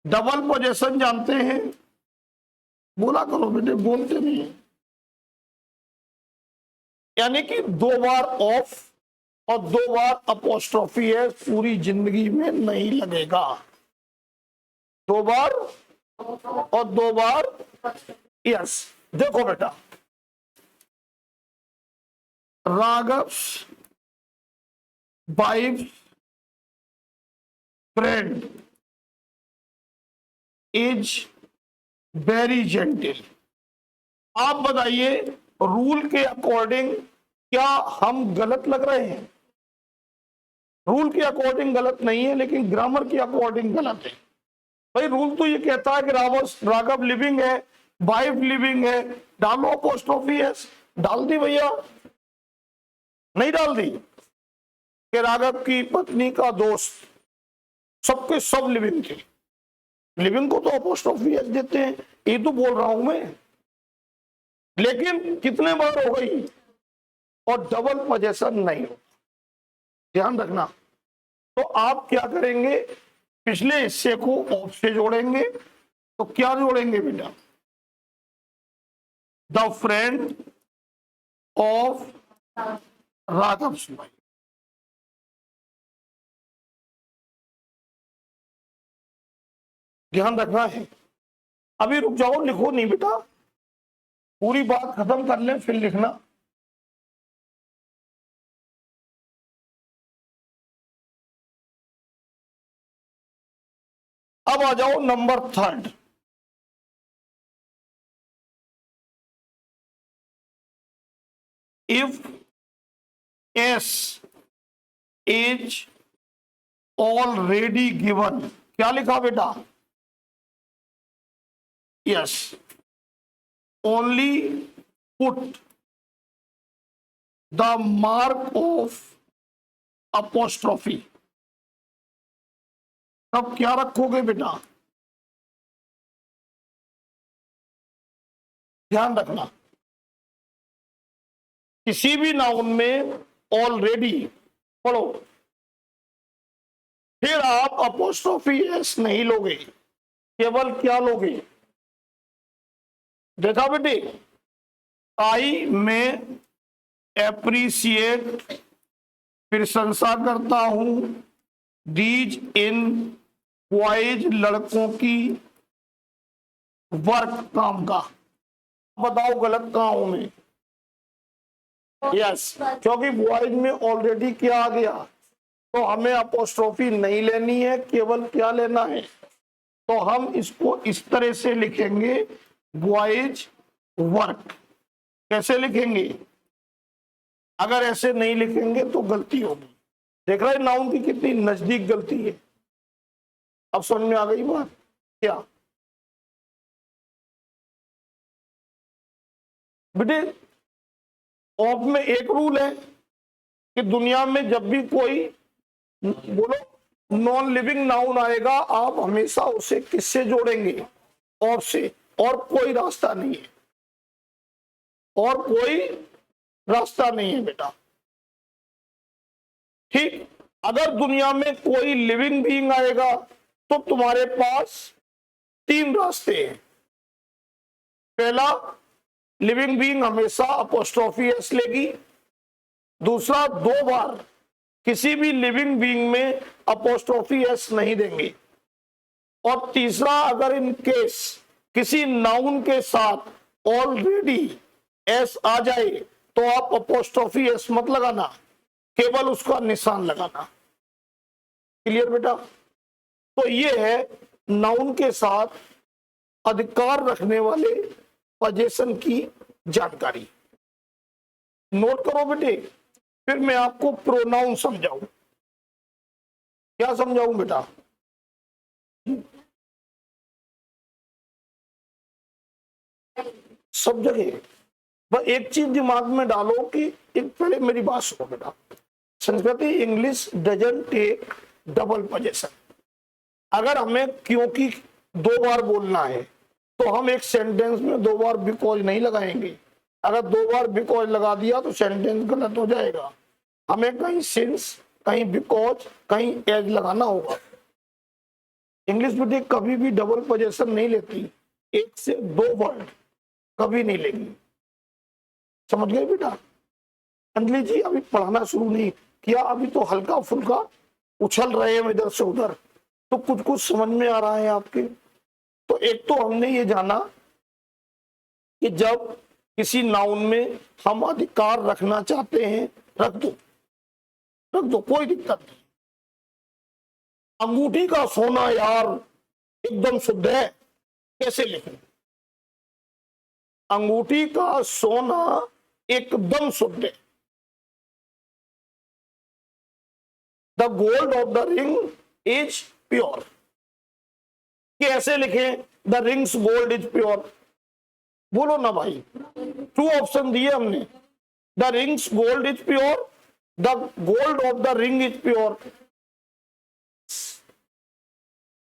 Double position जानते हैं, बोला करो बेटे, बोलते नहीं है। यानी कि दो बार ऑफ और दो बार अपोस्ट्रोफी है, पूरी जिंदगी में नहीं लगेगा। दो बार और दो बार यस। देखो बेटा, Raghav wife friend is very gentle. आप बताइए रूल के अकॉर्डिंग क्या हम गलत लग रहे हैं, रूल के अकॉर्डिंग गलत नहीं है लेकिन ग्रामर के अकॉर्डिंग गलत है। भाई रूल तो ये कहता है कि राघव लिविंग है, वाइफ लिविंग है, डालो अपोस्ट्रोफी एस। डाल दी भैया, नहीं डाल दी कि राघव की पत्नी का दोस्त, सबके सब लिविंग थे, लिविंग को तो अपोस्ट्रोफी एस देते हैं, ये तो बोल रहा हूं मैं। लेकिन कितने बार हो गई, और डबल पोजीशन नहीं हो, ध्यान रखना। तो आप क्या करेंगे, पिछले हिस्से को ऑफ से जोड़ेंगे। तो क्या जोड़ेंगे बेटा, द फ्रेंड ऑफ राघव सुबाई। ध्यान रखना है। अभी रुक जाओ, लिखो नहीं बेटा, पूरी बात खत्म कर लें फिर लिखना। अब आ जाओ number 3। If S is already given, क्या लिखा बेटा, yes, only put the mark of apostrophe. तब क्या रखोगे बेटा, ध्यान रखना, किसी भी नाउन में ऑलरेडी पढ़ो, फिर आप अपोस्ट्रोफी एस नहीं लोगे, केवल क्या लोगे, देखा बेटे, आई में एप्रिसिएट, प्रशंसा करता हूं, दीज इन बॉयज, लड़कों की, वर्क काम का। बताओ गलत कहां हूं मैं, यस, क्योंकि बॉयज में ऑलरेडी क्या आ गया, तो हमें अपोस्ट्रोफी नहीं लेनी है, केवल क्या लेना है, तो हम इसको इस तरह से लिखेंगे, बॉयज वर्क। कैसे लिखेंगे, अगर ऐसे नहीं लिखेंगे तो गलती होगी। देख रहे हैं नाउन की कितनी नजदीक गलती है। अब समझ में आ गई बात क्या बेटे, ऑफ में एक रूल है कि दुनिया में जब भी कोई बोलो नॉन लिविंग नाउन आएगा, आप हमेशा उसे किससे जोड़ेंगे, ऑफ से, और कोई रास्ता नहीं है, और कोई रास्ता नहीं है बेटा, ठीक। अगर दुनिया में कोई लिविंग बीइंग आएगा तो तुम्हारे पास 3 रास्ते हैं। पहला, लिविंग बीइंग हमेशा अपोस्ट्रोफी एस लेगी। दूसरा, 2 बार किसी भी लिविंग बीइंग में अपोस्ट्रोफी एस नहीं देंगे। और तीसरा, अगर इन केस किसी नाउन के साथ ऑलरेडी एस आ जाए तो आप अपोस्ट्रोफी एस मत लगाना, केवल उसका निशान लगाना। क्लियर बेटा, तो ये है नाउन के साथ अधिकार रखने वाले पोजीशन की जानकारी। नोट करो बेटे, फिर मैं आपको प्रोनाउन समझाऊं। क्या समझाऊं बेटा, सब जगह। बस एक चीज दिमाग में डालो कि एक, पहले मेरी बात सुनो बेटा, Sanskriti English doesn't take double position. अगर हमें क्योंकि 2 बार बोलना है तो हम एक सेंटेंस में 2 बार बिकॉज नहीं लगाएंगे। अगर 2 बार बिकॉज लगा दिया तो सेंटेंस गलत हो जाएगा। हमें कहीं सिंस, कहीं बिकॉज, कहीं एज लगाना होगा। इंग्लिश में कभी भी डबल पोजीशन नहीं लेती, 1 से 2 वर्ड कभी नहीं लेगी। समझ गए बेटा। अंजलि जी अभी पढ़ाना शुरू नहीं किया, अभी तो हल्का फुल्का उछल रहे हैं इधर से उधर, तो कुछ कुछ समझ में आ रहा है आपके। तो एक तो हमने ये जाना कि जब किसी नाउन में हम अधिकार रखना चाहते हैं, रख दो, कोई दिक्कत नहीं। अंगूठी का सोना यार एकदम शुद्ध है, कैसे लिखें, अंगूठी का सोना एकदम शुद्ध है। The gold of the ring is pure. कैसे लिखें, the rings gold is pure, बोलो ना भाई। 2 ऑप्शन दिए हमने, the rings gold is pure, the gold of the ring is pure.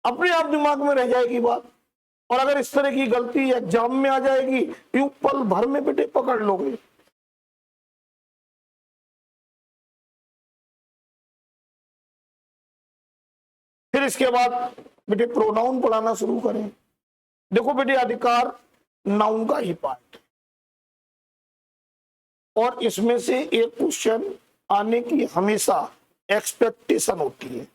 अपने आप दिमाग में रह जाएगी बात। और अगर इस तरह की गलती एग्जाम में आ जाएगी, यू पल भर में बेटे पकड़ लोगे। इसके बाद बेटे प्रोनाउन पढ़ाना शुरू करें। देखो बेटे अधिकार नाउन का ही पार्ट है और इसमें से एक क्वेश्चन आने की हमेशा एक्सपेक्टेशन होती है।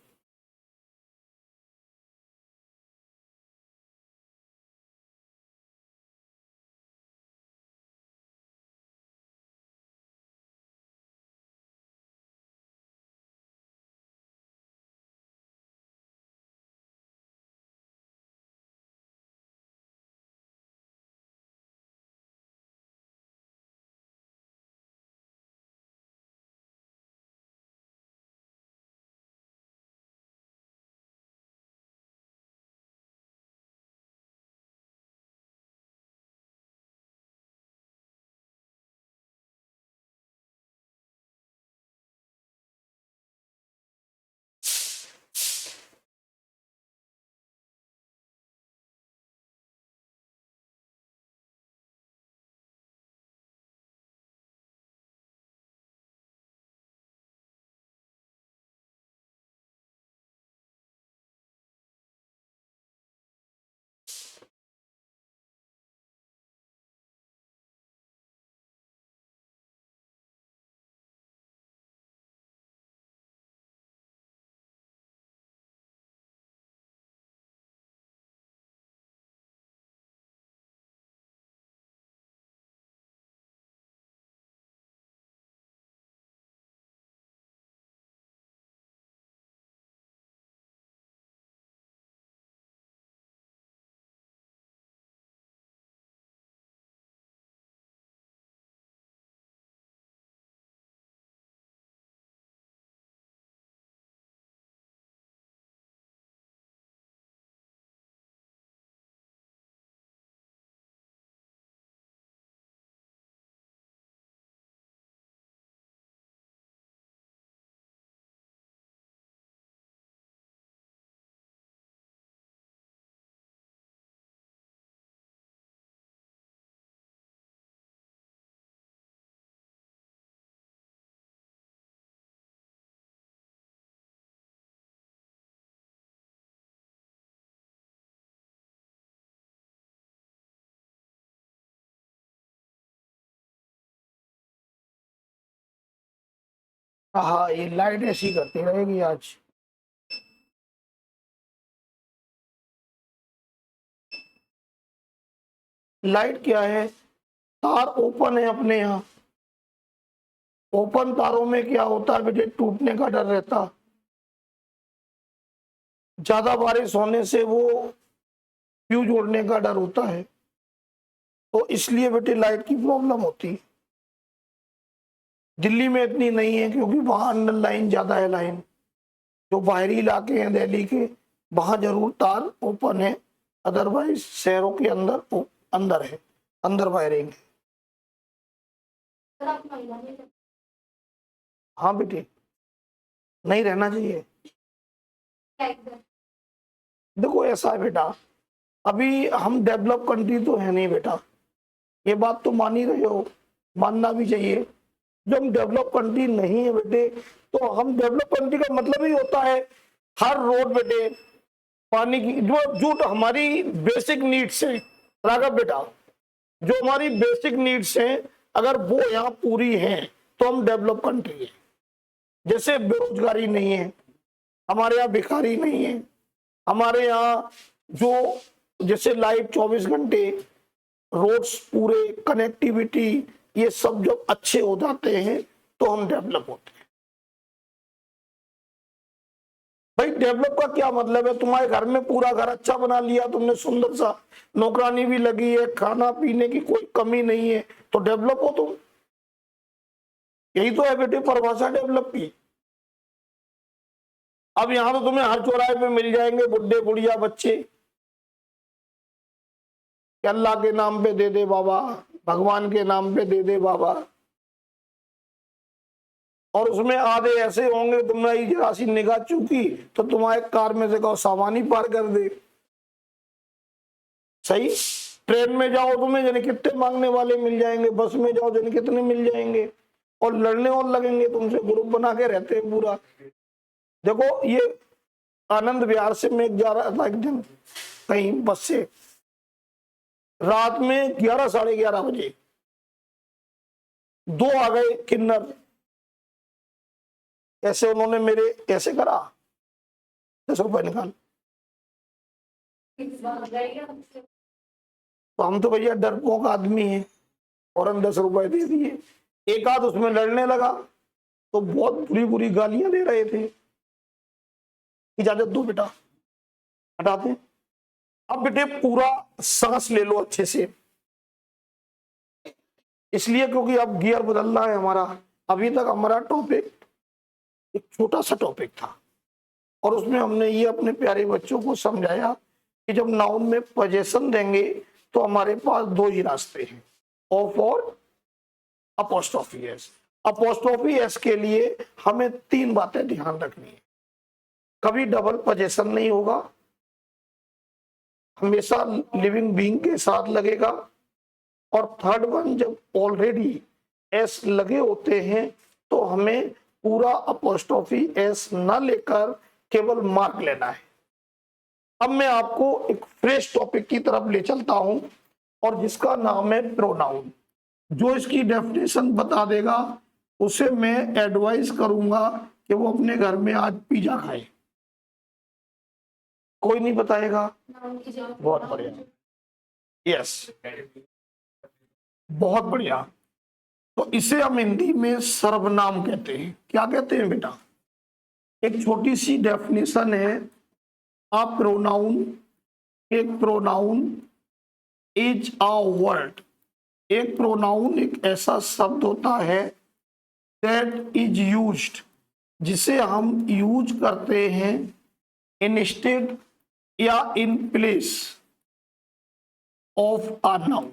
हाँ, ये लाइट ऐसी करती रहेगी आज। लाइट क्या है, तार ओपन है अपने यहाँ। ओपन तारों में क्या होता है बेटे, टूटने का डर रहता। ज्यादा बारिश होने से वो फ्यूज उड़ने का डर होता है, तो इसलिए बेटे लाइट की प्रॉब्लम होती है। दिल्ली में इतनी नहीं है क्योंकि वहां अंडर लाइन ज्यादा है लाइन। जो बाहरी इलाके हैं दिल्ली के, वहां जरूर तार ओपन है, अदरवाइज शहरों के अंदर अंदर है, अंदर वायरिंग है। हाँ बेटे, नहीं रहना चाहिए। देखो ऐसा है बेटा, अभी हम डेवलप कंट्री तो है नहीं बेटा, ये बात तो मान ही रहे हो, मानना भी चाहिए। जब हम डेवलप कंट्री नहीं है बेटे, तो हम डेवलप कंट्री का मतलब ही होता है हर रोड बेटे पानी की, जो हमारी बेसिक नीड्स है राघव बेटा, जो हमारी बेसिक नीड्स हैं अगर वो यहाँ पूरी हैं तो हम डेवलप कंट्री है। जैसे बेरोजगारी नहीं है हमारे यहाँ, भिखारी नहीं है हमारे यहाँ, जो जैसे लाइट 24 घंटे, रोड्स पूरे, कनेक्टिविटी, ये सब जब अच्छे हो जाते हैं तो हम डेवलप होते हैं। भाई डेवलप का क्या मतलब है, तुम्हारे घर में पूरा घर अच्छा बना लिया तुमने, सुंदर सा, नौकरानी भी लगी है, खाना पीने की कोई कमी नहीं है, तो डेवलप हो तुम। यही तो है बेटे परिभाषा डेवलप की। अब यहां तो तुम्हें हर चौराहे पे मिल जाएंगे बुढ़े बुढ़िया बच्चे, अल्लाह के नाम पे दे दे बाबा, भगवान के नाम पे दे दे बाबा, और उसमें आधे ऐसे होंगे तुम्हारी जरा सी निगाह चूकी तो तुम्हारे कार में से कहो सामान ही पार कर दे। सही, ट्रेन में जाओ तुम्हें जाने कितने मांगने वाले मिल जाएंगे, बस में जाओ जाने कितने मिल जाएंगे, और लड़ने और लगेंगे तुमसे, ग्रुप बना के रहते हैं पूरा। देखो ये आनंद विहार से मैं जा रहा था एक दिन कहीं बस से, रात में 11 साढ़े 11 बजे 2 आ गए किन्नर। ऐसे उन्होंने मेरे ऐसे करा, 10 रुपए निकाल। तो हम तो भैया डरपोक आदमी है, और हम 10 रुपए दे दिए। एक आध उसमें लड़ने लगा तो बहुत बुरी बुरी गालियां दे रहे थे, इजाजत दो बेटा, हटाते। अब बेटे पूरा सांस ले लो अच्छे से, इसलिए क्योंकि अब गियर बदलना है हमारा। अभी तक हमारा टॉपिक एक छोटा सा टॉपिक था, और उसमें हमने ये अपने प्यारे बच्चों को समझाया कि जब नाउन में पोजेशन देंगे तो हमारे पास 2 ही रास्ते हैं, ऑफ और अपोस्ट्रोफी एस। अपोस्ट्रोफी एस के लिए हमें 3 बातें ध्यान रखनी है। कभी डबल पोजेशन नहीं होगा, हमेशा लिविंग बीइंग के साथ लगेगा। और थर्ड वन, जब ऑलरेडी एस लगे होते हैं तो हमें पूरा अपोस्ट्रोफी एस ना लेकर केवल मार्क लेना है। अब मैं आपको एक फ्रेश टॉपिक की तरफ ले चलता हूं, और जिसका नाम है प्रोनाउन। जो इसकी डेफिनेशन बता देगा उसे मैं एडवाइस करूंगा कि वो अपने घर में आज पिज्जा खाए। कोई नहीं बताएगा? बहुत बढ़िया, यस, बहुत बढ़िया। तो इसे हम हिंदी में सर्वनाम कहते हैं। क्या कहते हैं बेटा? एक छोटी सी डेफिनेशन है। अ प्रोनाउन, एक प्रोनाउन इज अ वर्ड। एक प्रोनाउन एक ऐसा शब्द होता है दैट इज यूज्ड, जिसे हम यूज करते हैं इंस्टेड या in place of a noun.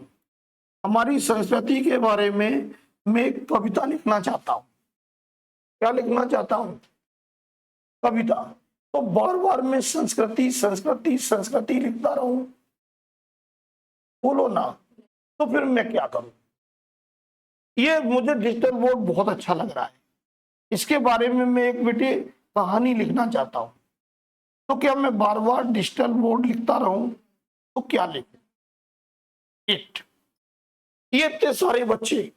हमारी संस्कृति के बारे में मैं एक कविता लिखना चाहता हूं। क्या लिखना चाहता हूं? कविता। तो बार बार मैं संस्कृति संस्कृति संस्कृति लिखता रहूं, बोलो ना, तो फिर मैं क्या करूं? ये मुझे डिजिटल बोर्ड बहुत अच्छा लग रहा है, इसके बारे में मैं एक बेटे कहानी लिखना चाहता हूं। तो क्या मैं बार बार डिजिटल बोर्ड लिखता रहूं? तो क्या लिखूं? इट। ये इतने सारे बच्चे,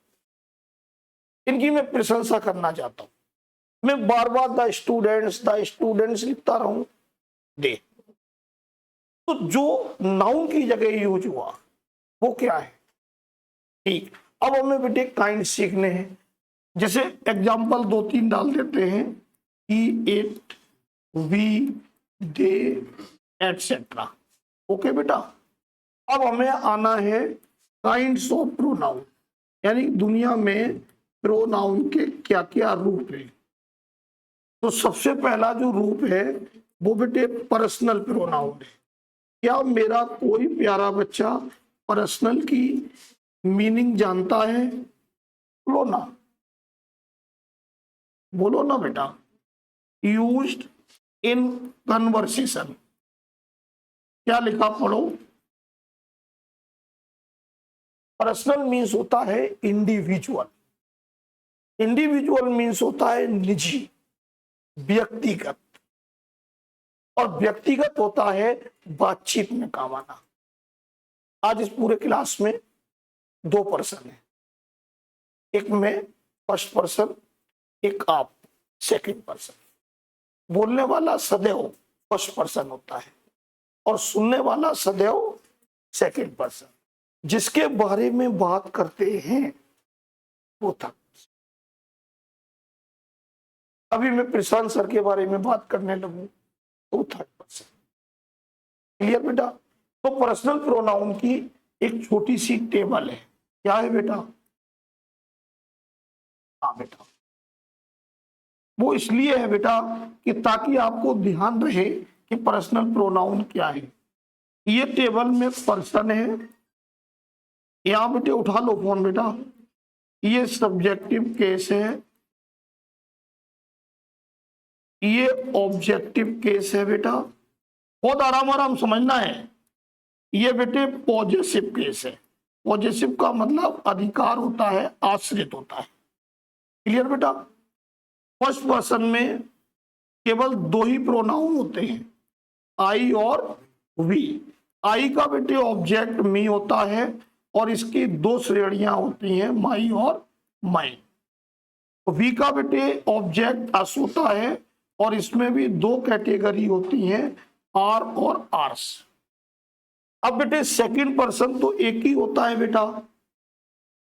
इनकी मैं प्रशंसा करना चाहता हूं। मैं बार बार द स्टूडेंट्स लिखता रहूं, दे। तो जो नाउन की जगह यूज हुआ वो क्या है? ठीक। अब हमें बेटे काइंड सीखने हैं। जैसे एग्जाम्पल 2-3 डाल देते हैं, he, it, we, they, etcetera. Okay बेटा। अब हमें आना है काइंड्स ऑफ प्रोनाउन, यानी दुनिया में प्रोनाउन के क्या क्या रूप है। तो सबसे पहला जो रूप है वो बेटे पर्सनल प्रोनाउन है। क्या मेरा कोई प्यारा बच्चा पर्सनल की मीनिंग जानता है? बोलो ना, बोलो ना बेटा। Used in conversation. क्या लिखा पढ़ो? पर्सनल मीन्स होता है इंडिविजुअल। इंडिविजुअल मीन्स होता है निजी, व्यक्तिगत। और व्यक्तिगत होता है बातचीत में काम आना। आज इस पूरे क्लास में 2 पर्सन है, एक मैं फर्स्ट पर्सन, एक आप सेकंड पर्सन। बोलने वाला सदैव फर्स्ट पर्सन होता है और सुनने वाला सदैव सेकंड पर्सन। जिसके बारे में बात करते हैं वो था। अभी मैं प्रशांत सर के बारे में बात करने लगूं तो थर्ड पर्सन। क्लियर बेटा? तो पर्सनल प्रोनाउन की एक छोटी सी टेबल है। क्या है बेटा? हाँ बेटा, वो इसलिए है बेटा कि ताकि आपको ध्यान रहे कि पर्सनल प्रोनाउन क्या है। ये टेबल में पर्सन है, यहां बेटे उठा लो फोन बेटा। ये सब्जेक्टिव केस है, ये ऑब्जेक्टिव केस है बेटा। बहुत आराम आराम समझना है। ये बेटे पॉजेसिव केस है। पॉजेसिव का मतलब अधिकार होता है, आश्रित होता है। क्लियर बेटा? फर्स्ट पर्सन में केवल दो ही प्रोनाउन होते हैं, आई और वी। आई का बेटे ऑब्जेक्ट मी होता है और इसकी दो श्रेणियां होती हैं, माई और माइन। वी का बेटे ऑब्जेक्ट अस होता है और इसमें भी दो कैटेगरी होती हैं, आर और आर्स। अब बेटे सेकंड पर्सन तो एक ही होता है बेटा,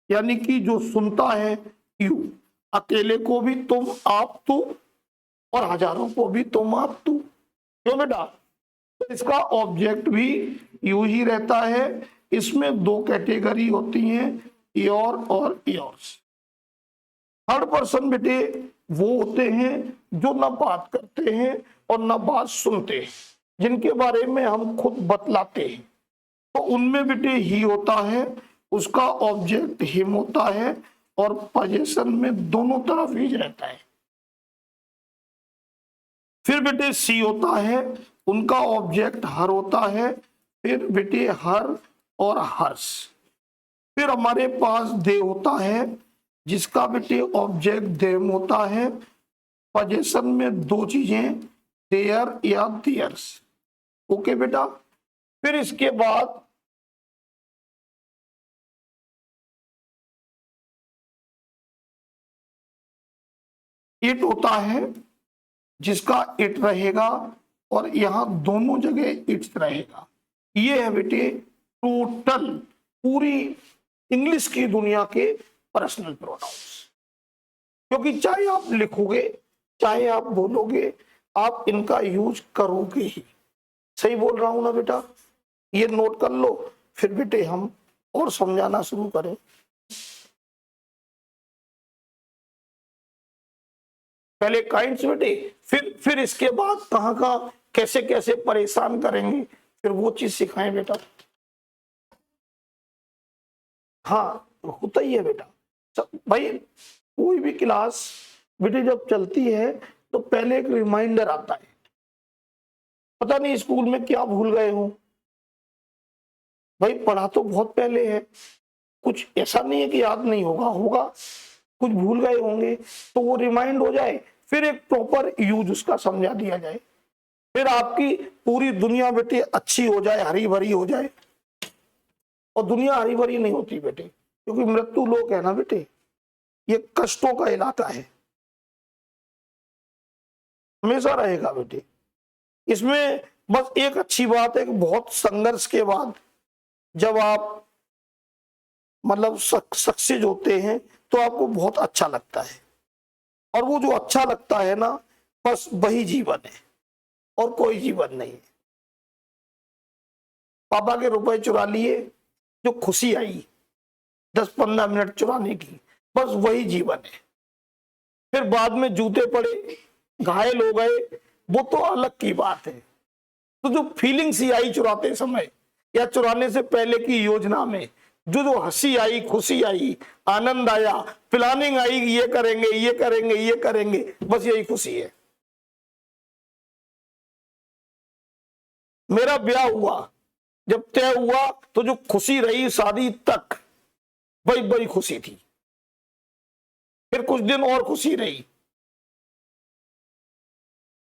यानी कि जो सुनता है यू, अकेले को भी तुम आप तू और हजारों को भी तुम आप तू, क्यों बेटा? तो इसका ऑब्जेक्ट भी यू ही रहता है। इसमें दो कैटेगरी होती हैं, योर और योर्स। थर्ड पर्सन बेटे वो होते हैं जो ना बात करते हैं और ना बात सुनते हैं, जिनके बारे में हम खुद बतलाते हैं, तो उनमें बेटे ही होता है, उसका ऑब्जेक्ट हिम होता है और पोजीशन में दोनों तरफ ही रहता है। फिर बेटे सी होता है, उनका ऑब्जेक्ट हर होता है, फिर बेटे हर और हर्ष। फिर हमारे पास दे होता है, जिसका बेटे ऑब्जेक्ट देम होता है, पोजीशन में दो चीजें, देयर या देयर्स। ओके बेटा। फिर इसके बाद इट होता है, जिसका इट रहेगा और यहां दोनों जगह इट्स रहेगा। ये है बेटे टोटल पूरी इंग्लिश की दुनिया के पर्सनल प्रोनाउंस। क्योंकि चाहे आप लिखोगे चाहे आप बोलोगे, आप इनका यूज करोगे ही। सही बोल रहा हूं ना बेटा? ये नोट कर लो, फिर बेटे हम और समझाना शुरू करें। पहले काइंड्स बेटे, फिर इसके बाद कहां का कैसे कैसे परेशान करेंगे, फिर वो चीज सिखाएं बेटा। हाँ होता ही है बेटा भाई, कोई भी क्लास बेटे जब चलती है तो पहले एक रिमाइंडर आता है। पता नहीं स्कूल में क्या भूल गए हो भाई, पढ़ा तो बहुत पहले है, कुछ ऐसा नहीं है कि याद नहीं होगा, होगा कुछ भूल गए होंगे, तो वो रिमाइंड हो जाए, फिर एक प्रॉपर यूज उसका समझा दिया जाए, फिर आपकी पूरी दुनिया बेटे अच्छी हो जाए, हरी भरी हो जाए। और दुनिया हरी भरी नहीं होती बेटे, क्योंकि मृत्यु लोक है ना बेटे, ये कष्टों का इलाका है, हमेशा रहेगा बेटे। इसमें बस एक अच्छी बात है कि बहुत संघर्ष के बाद जब आप मतलब सक्सेस होते हैं तो आपको बहुत अच्छा लगता है, और वो जो अच्छा लगता है ना, बस वही जीवन है और कोई जीवन नहीं है। पापा के रुपए चुरा लिए, जो खुशी आई 10-15 मिनट चुराने की, बस वही जीवन है। फिर बाद में जूते पड़े, घायल हो गए, वो तो अलग की बात है। तो जो फीलिंग सी आई चुराते समय या चुराने से पहले की योजना में, जो हंसी आई, खुशी आई, आनंद आया, प्लानिंग आई, ये करेंगे ये करेंगे ये करेंगे, बस यही खुशी है। मेरा ब्याह हुआ, जब तय हुआ तो जो खुशी रही शादी तक, वही बड़ी खुशी थी। फिर कुछ दिन और खुशी रही,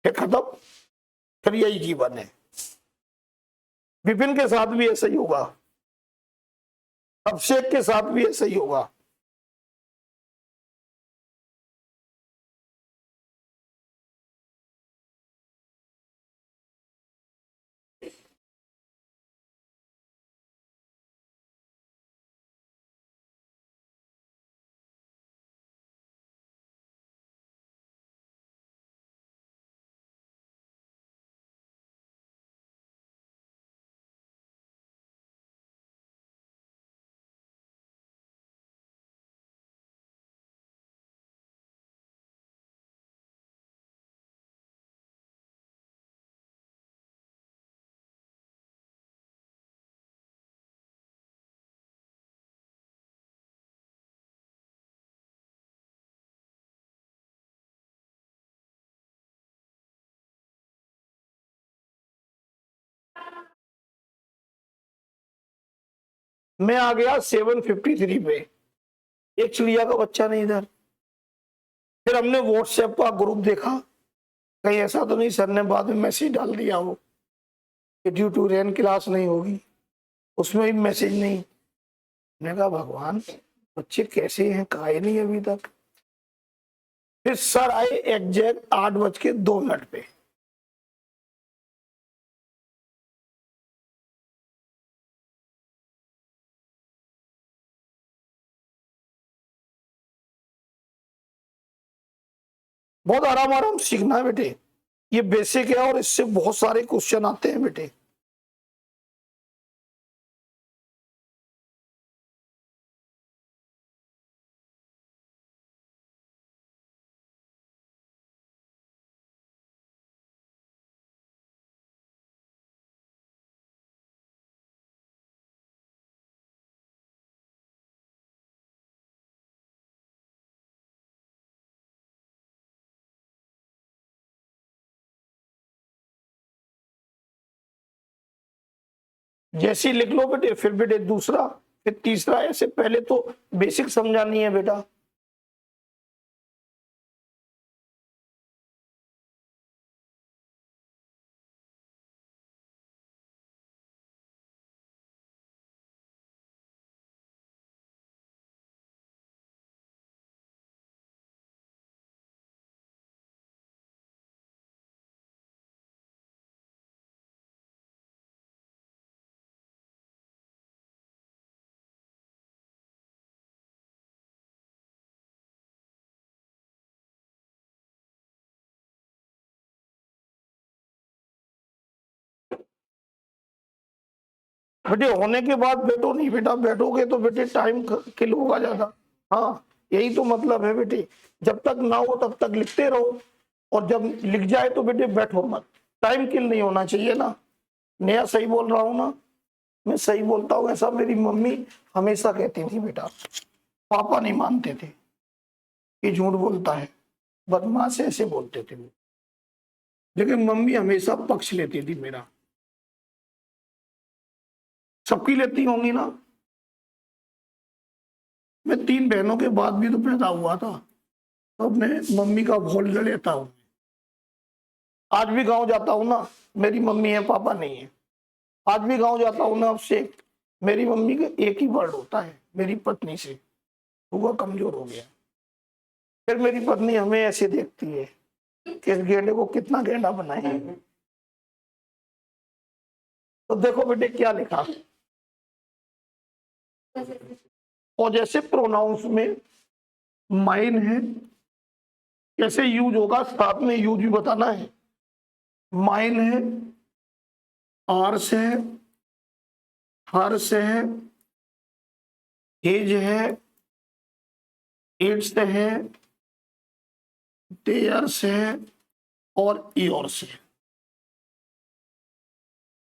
फिर खत्म, फिर यही जीवन है। विपिन के साथ भी ऐसा ही होगा, अभिषेक के साथ भी ऐसा ही होगा। मैं आ गया 753 पे, एक चिड़िया का बच्चा नहीं इधर। फिर हमने व्हाट्सएप का ग्रुप देखा, कहीं ऐसा तो नहीं सर ने बाद में मैसेज डाल दिया हो कि ड्यू टू रेन क्लास नहीं होगी, उसमें भी मैसेज नहीं। मैंने कहा भगवान बच्चे कैसे हैं, कहा ही नहीं अभी तक। फिर सर आए एग्जैक्ट 8:02 पे। बहुत आराम आराम सीखना है बेटे, ये बेसिक है और इससे बहुत सारे क्वेश्चन आते हैं बेटे। जैसे ही लिख लो बेटे, फिर बेटे दूसरा, फिर तीसरा, ऐसे पहले तो बेसिक समझानी है बेटा। बेटे होने के बाद बैठो नहीं बेटा, बैठोगे तो बेटे टाइम किल होगा ज्यादा। हाँ यही तो मतलब है बेटे, जब तक ना हो तब तक लिखते रहो, और जब लिख जाए तो बेटे बैठो मत, टाइम किल नहीं होना चाहिए ना। नया सही बोल रहा हूँ ना, मैं सही बोलता हूँ ऐसा मेरी मम्मी हमेशा कहती थी बेटा, पापा नहीं मानते थे कि झूठ बोलता है, बदमाश ऐसे बोलते थे, लेकिन मम्मी हमेशा पक्ष लेती थी मेरा। सबकी लेती होंगी ना। मैं 3 बहनों के बाद भी तो पैदा हुआ था, तो अपने मम्मी का होल्ड लेता हूँ। आज भी गांव जाता हूँ ना, मेरी मम्मी है पापा नहीं है। आज भी गांव जाता हूँ ना, आपसे मेरी मम्मी का एक ही वर्ड होता है मेरी पत्नी से, हुआ कमजोर हो गया। फिर मेरी पत्नी हमें ऐसे देखती है कि इस गेंडे को कितना गेंडा बनाए। तो देखो बेटे क्या लिखा, और जैसे प्रोनाउंस में माइन है, कैसे यूज होगा साथ में यूज भी बताना है। माइन है, आर्स है, हर्ष है, हेज है, इट्स है, देयर्स है, और योर्स है।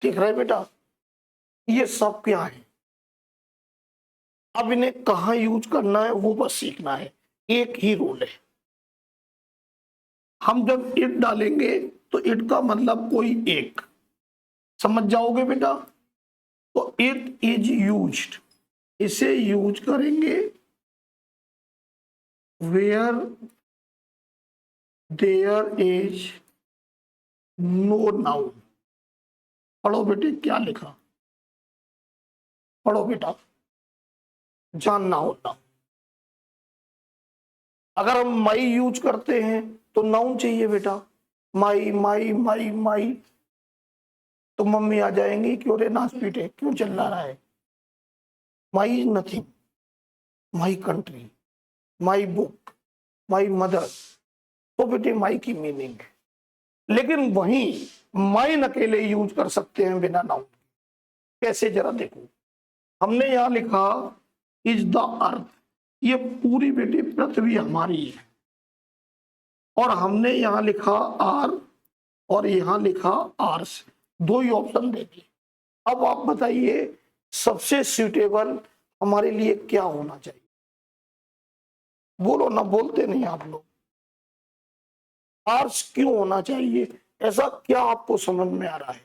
ठीक है बेटा, ये सब क्या है, अब इन्हें कहाँ यूज करना है वो बस सीखना है। एक ही रूल है, हम जब इट डालेंगे तो इट का मतलब कोई एक, समझ जाओगे बेटा। तो इट इज यूज्ड, इसे यूज करेंगे where there is no noun. पढ़ो बेटे क्या लिखा, पढ़ो बेटा, जानना होता। अगर हम माई यूज करते हैं तो नाउन चाहिए बेटा, माई माई माई माई, तो मम्मी आ जाएंगी क्यों रे नाच पीटे, क्यों चिल्ला रहा है। My is nothing, my country, my book, my mother, तो बेटे माई की मीनिंग है। लेकिन वहीं माइन अकेले यूज कर सकते हैं बिना नाउन। कैसे जरा देखो, हमने यहां लिखा इज द अर्थ, ये पूरी बेटी पृथ्वी हमारी है, और हमने यहां लिखा आर और यहां लिखा आर्स, दो ही ऑप्शन दे दिए। अब आप बताइए सबसे सूटेबल हमारे लिए क्या होना चाहिए, बोलो ना, बोलते नहीं आप लोग। आर्स क्यों होना चाहिए, ऐसा क्या आपको समझ में आ रहा है।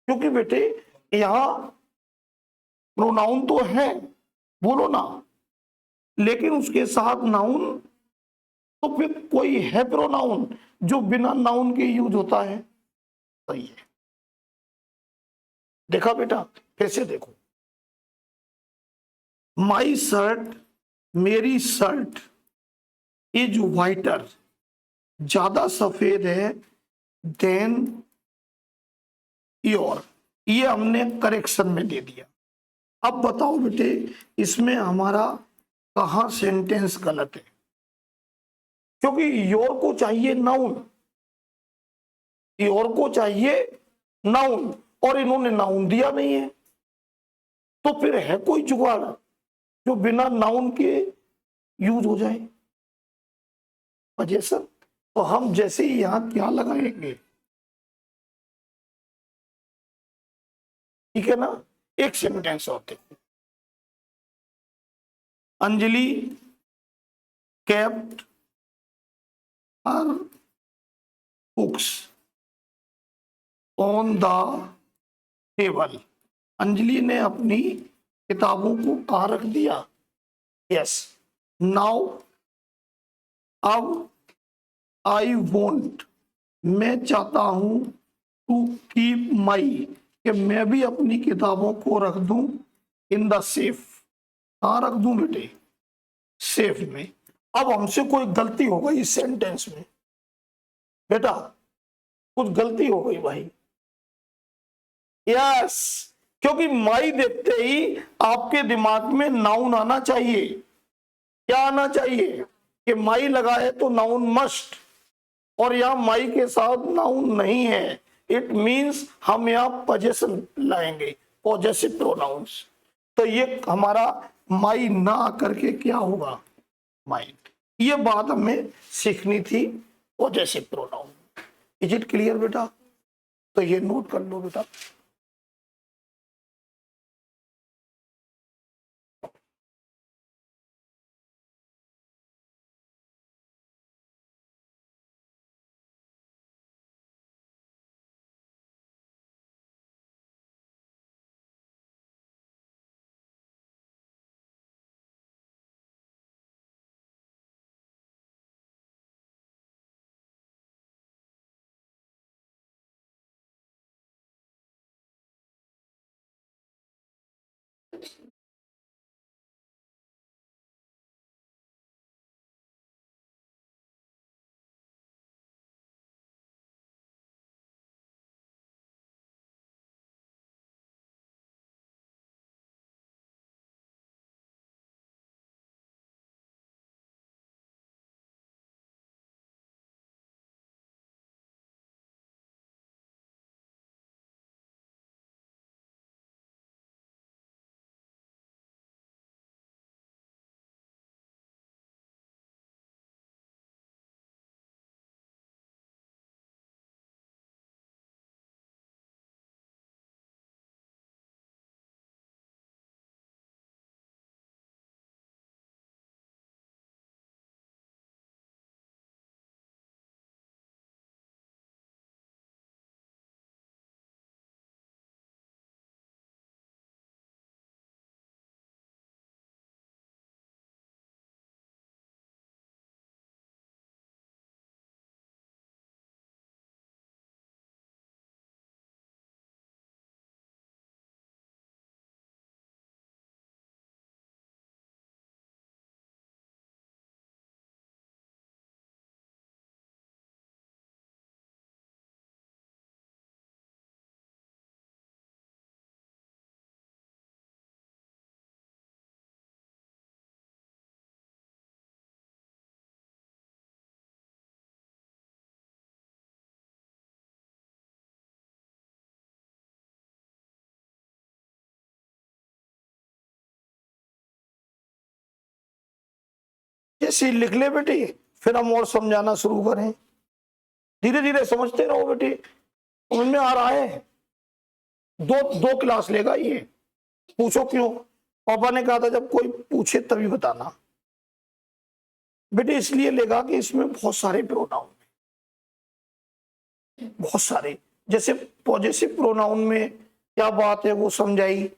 क्योंकि बेटे यहां प्रोनाउन तो है, बोलो ना, लेकिन उसके साथ नाउन तो फिर कोई है प्रोनाउन जो बिना नाउन के यूज होता है? सही है। देखा बेटा, फिर से देखो, माई शर्ट, मेरी शर्ट इज व्हाइटर, ज्यादा सफेद है देन योर। ये हमने करेक्शन में दे दिया। अब बताओ बेटे, इसमें हमारा कहां सेंटेंस गलत है? क्योंकि योर को चाहिए नाउन, योर को चाहिए नाउन, और इन्होंने नाउन दिया नहीं है। तो फिर है कोई जुगाड़ जो बिना नाउन के यूज हो जाए? पोजेशन। तो हम जैसे ही यहां क्या लगाएंगे, ठीक है ना? एक सेंटेंस और देखो, Anjali kept her books on the table। Anjali ने अपनी किताबों को कहाँ रख दिया? यस। नाउ, अब आई वॉन्ट, मैं चाहता हूं, टू कीप माई, कि मैं भी अपनी किताबों को रख दूं इन द सेफ। कहाँ रख दूं बेटे? सेफ में। अब हमसे कोई गलती हो गई इस सेंटेंस में, बेटा कुछ गलती हो गई भाई। यस, क्योंकि माई देखते ही आपके दिमाग में नाउन आना चाहिए। क्या आना चाहिए? कि माई लगा है तो नाउन मस्ट, और यहां माई के साथ नाउन नहीं है। इट मींस हम यहां पोजेशन लाएंगे, पॉजेसिव प्रोनाउंस। तो ये हमारा माई ना आकर के क्या होगा? माइंड। ये बात हमें सीखनी थी, possessive pronoun. Is it clear बेटा? तो ये नोट कर लो बेटा। जैसे लिख ले बेटे, फिर हम और समझाना शुरू करें। धीरे धीरे समझते रहो बेटे, समझ में आ रहा है? दो दो क्लास लेगा ये। पूछो क्यों? पापा ने कहा था जब कोई पूछे तभी बताना। बेटे इसलिए लेगा कि इसमें बहुत सारे प्रोनाउन, बहुत सारे। जैसे पॉजेसिव प्रोनाउन में क्या बात है वो समझाई,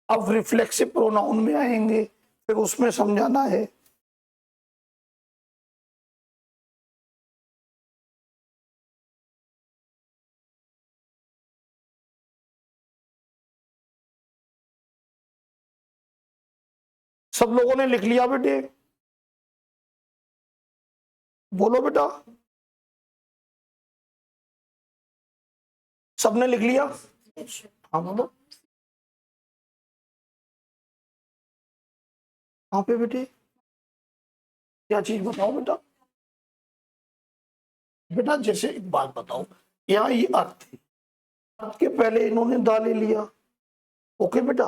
अब रिफ्लेक्सिव प्रोनाउन में आएंगे, फिर उसमें समझाना है। सब लोगों ने लिख लिया बेटे? बोलो बेटा, सबने लिख लिया? हाँ बोलो, कहाँ पे बेटे? क्या चीज बताओ बेटा? बेटा जैसे एक बात बताओ, यहाँ ये अर्थ थी, अर्थ के पहले इन्होंने दा ले लिया, ओके बेटा।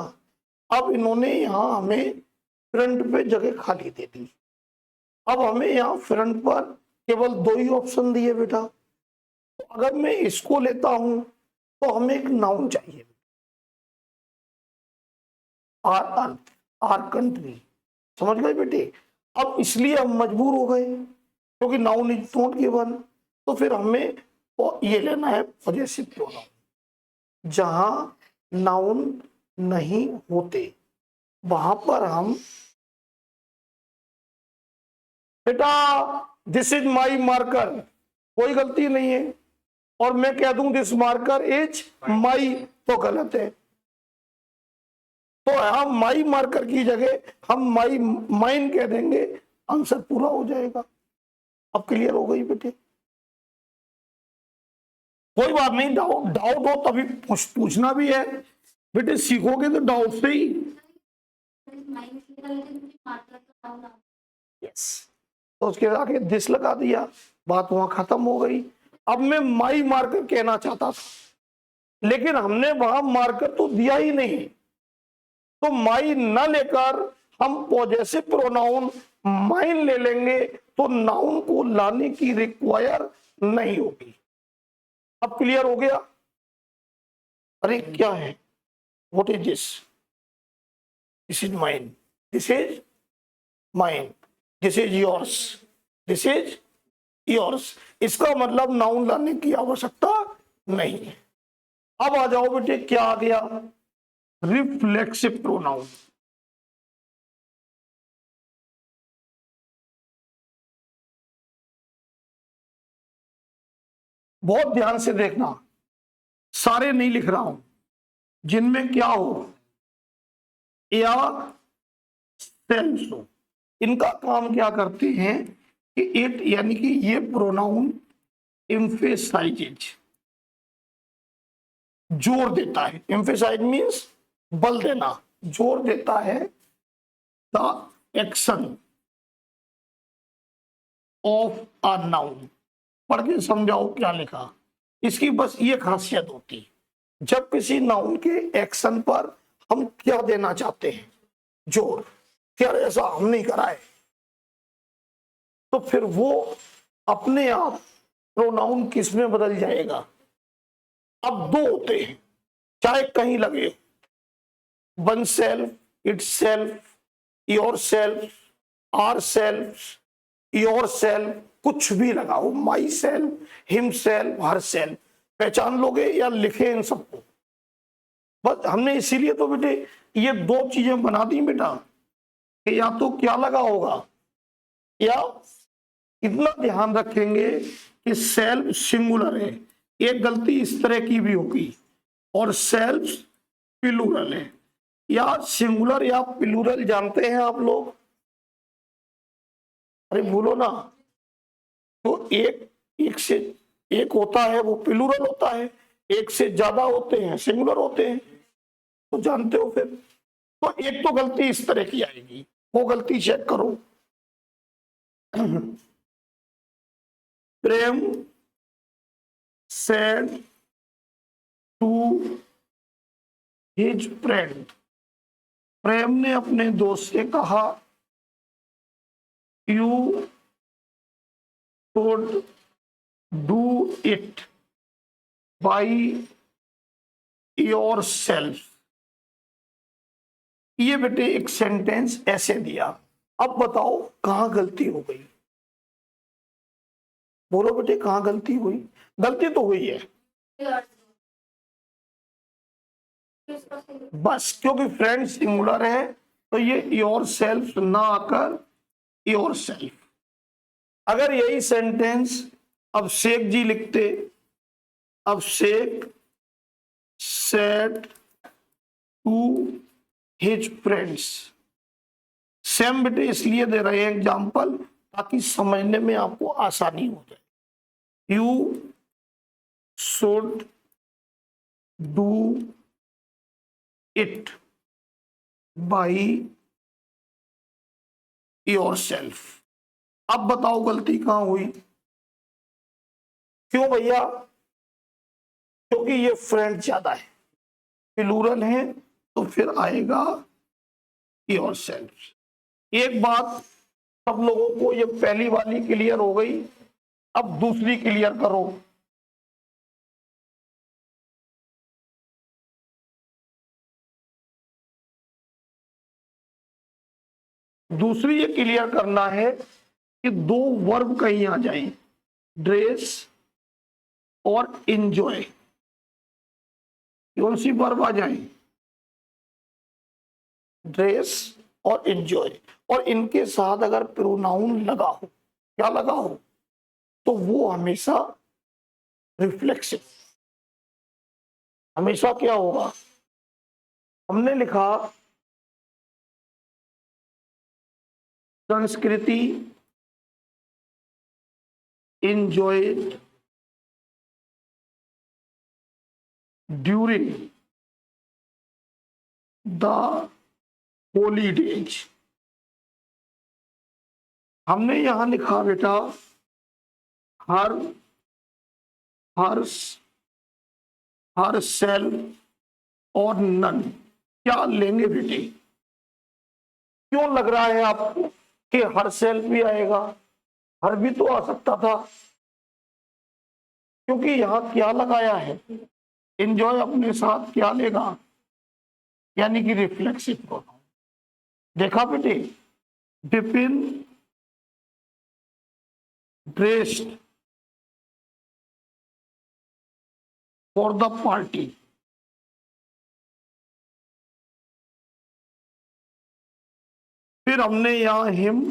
अब इन्होंने यहाँ हमें फ्रंट पे जगह खाली दे दी। अब हमें यहाँ फ्रंट पर केवल दो ही ऑप्शन दिए बेटा। तो अगर मैं इसको लेता हूं तो हमें एक नाउन चाहिए, आर अर्थ, आर कंट्री, समझ गए बेटे? अब इसलिए हम मजबूर हो गए क्योंकि नाउन इज नॉट गिवन, तो फिर हमें ये लेना है पॉजेसिव प्रोनाउन। जहां नाउन नहीं होते वहां पर हम बेटा दिस इज माई मार्कर, कोई गलती नहीं है, और मैं कह दूं दिस मार्कर इज माई, तो गलत है। तो हम माई मार्कर की जगह हम माई माइन कह देंगे, आंसर पूरा हो जाएगा। अब क्लियर हो गई बेटे? कोई बात नहीं, डाउट डाउट हो तभी पूछना भी है बेटे, सीखोगे तो डाउट से ही। यस, तो उसके आगे दिस लगा दिया, बात वहां खत्म हो गई। अब मैं माई मार्कर कहना चाहता था लेकिन हमने वहां मार्कर तो दिया ही नहीं, तो माई न लेकर हम पॉजेसिव प्रोनाउन माइन ले लेंगे, तो नाउन को लाने की रिक्वायर नहीं होगी। अब क्लियर हो गया? अरे क्या है, what is this? This is mine, this is mine, this is yours, this is yours. इसका मतलब नाउन लाने की आवश्यकता नहीं है। अब आ जाओ बेटे, क्या आ गया? Reflexive pronoun. बहुत ध्यान से देखना, सारे नहीं लिख रहा हूं, जिनमें क्या हो या सेंस हो, इनका काम क्या करते हैं कि इट यानी कि ये प्रोनाउन एम्फेसाइजेज, जोर देता है। एम्फेसाइज मींस बल देना, जोर देता है the action of a noun. पढ़ के समझाओ क्या लिखा, इसकी बस ये खासियत होती, जब किसी नाउन के एक्शन पर हम क्या देना चाहते हैं, जोर, क्या ऐसा हम नहीं करा है, तो फिर वो अपने आप प्रोनाउन किस में बदल जाएगा। अब दो होते हैं, चाहे कहीं लगे, oneself, itself, yourself, ourself, yourself, कुछ भी लगाओ, myself, himself, herself, पहचान लोगे या लिखे इन सबको। बस हमने इसीलिए तो बेटे ये दो चीजें बना दी बेटा, कि या तो क्या लगा होगा, या इतना ध्यान रखेंगे कि सेल्फ सिंगुलर है, एक गलती इस तरह की भी होगी, और सेल्फ प्लूरल है। या सिंगुलर या प्लूरल जानते हैं आप लोग? अरे बोलो ना। तो एक से एक होता है वो प्लूरल होता है, एक से ज्यादा होते हैं सिंगुलर होते हैं, तो जानते हो फिर। तो एक तो गलती इस तरह की आएगी, वो गलती चेक करो। प्रेम सेड टू हिज फ्रेंड, प्रेम ने अपने दोस्त से कहा, you should do it by your self. ये बेटे एक सेंटेंस ऐसे दिया, अब बताओ कहां गलती हो गई? बोलो बेटे कहां गलती हुई? गलती तो हुई है बस, क्योंकि फ्रेंड सिंगुलर है तो ये योर सेल्फ ना आकर योर सेल्फ। अगर यही सेंटेंस अब शेख जी लिखते, अब Sheikh said to his friends, same बेटे इसलिए दे रहे हैं एग्जाम्पल ताकि समझने में आपको आसानी हो जाए। You should do it by your self. अब बताओ गलती कहां हुई? क्यों भैया? क्योंकि ये फ्रेंड ज्यादा है, प्लूरल है, तो फिर आएगा योर सेल्फ। एक बात सब लोगों को ये पहली वाली क्लियर हो गई, अब दूसरी क्लियर करो। दूसरी ये क्लियर करना है कि दो वर्ब कहीं आ जाए, ड्रेस और इंजॉय। कौन सी वर्ब आ जाए? ड्रेस और इंजॉय, और इनके साथ अगर प्रोनाउन लगा हो, क्या लगा हो, तो वो हमेशा रिफ्लेक्सिव, हमेशा क्या होगा? हमने लिखा संस्कृति enjoyed during the holidays। हमने यहां लिखा बेटा हर हर सेल और नन। क्या लेंगे बेटे? क्यों लग रहा है आपको कि हर सेल भी आएगा? हर भी तो आ सकता था, क्योंकि यहां क्या लगाया है? एंजॉय अपने साथ क्या लेगा? यानी कि रिफ्लेक्सिव प्रोनाउन। देखा बेटे, Vipin dressed for the party. फिर हमने यहां हिम,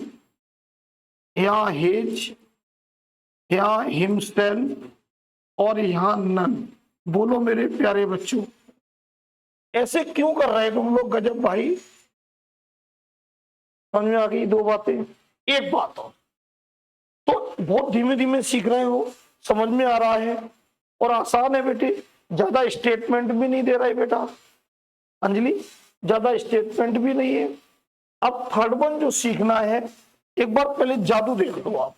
यहां हिज, यहां हिमसेल्फ और यहां नन। बोलो मेरे प्यारे बच्चों, ऐसे क्यों कर रहे तुम लोग? गजब भाई, समझ में आ गई दो बातें। एक बात और, तो बहुत धीमे धीमे सीख रहे हो, समझ में आ रहा है और आसान है बेटे, ज्यादा स्टेटमेंट भी नहीं दे रहा है बेटा। अंजलि, ज्यादा स्टेटमेंट भी नहीं है। अब थर्ड वन जो सीखना है, एक बार पहले जादू देख लो आप।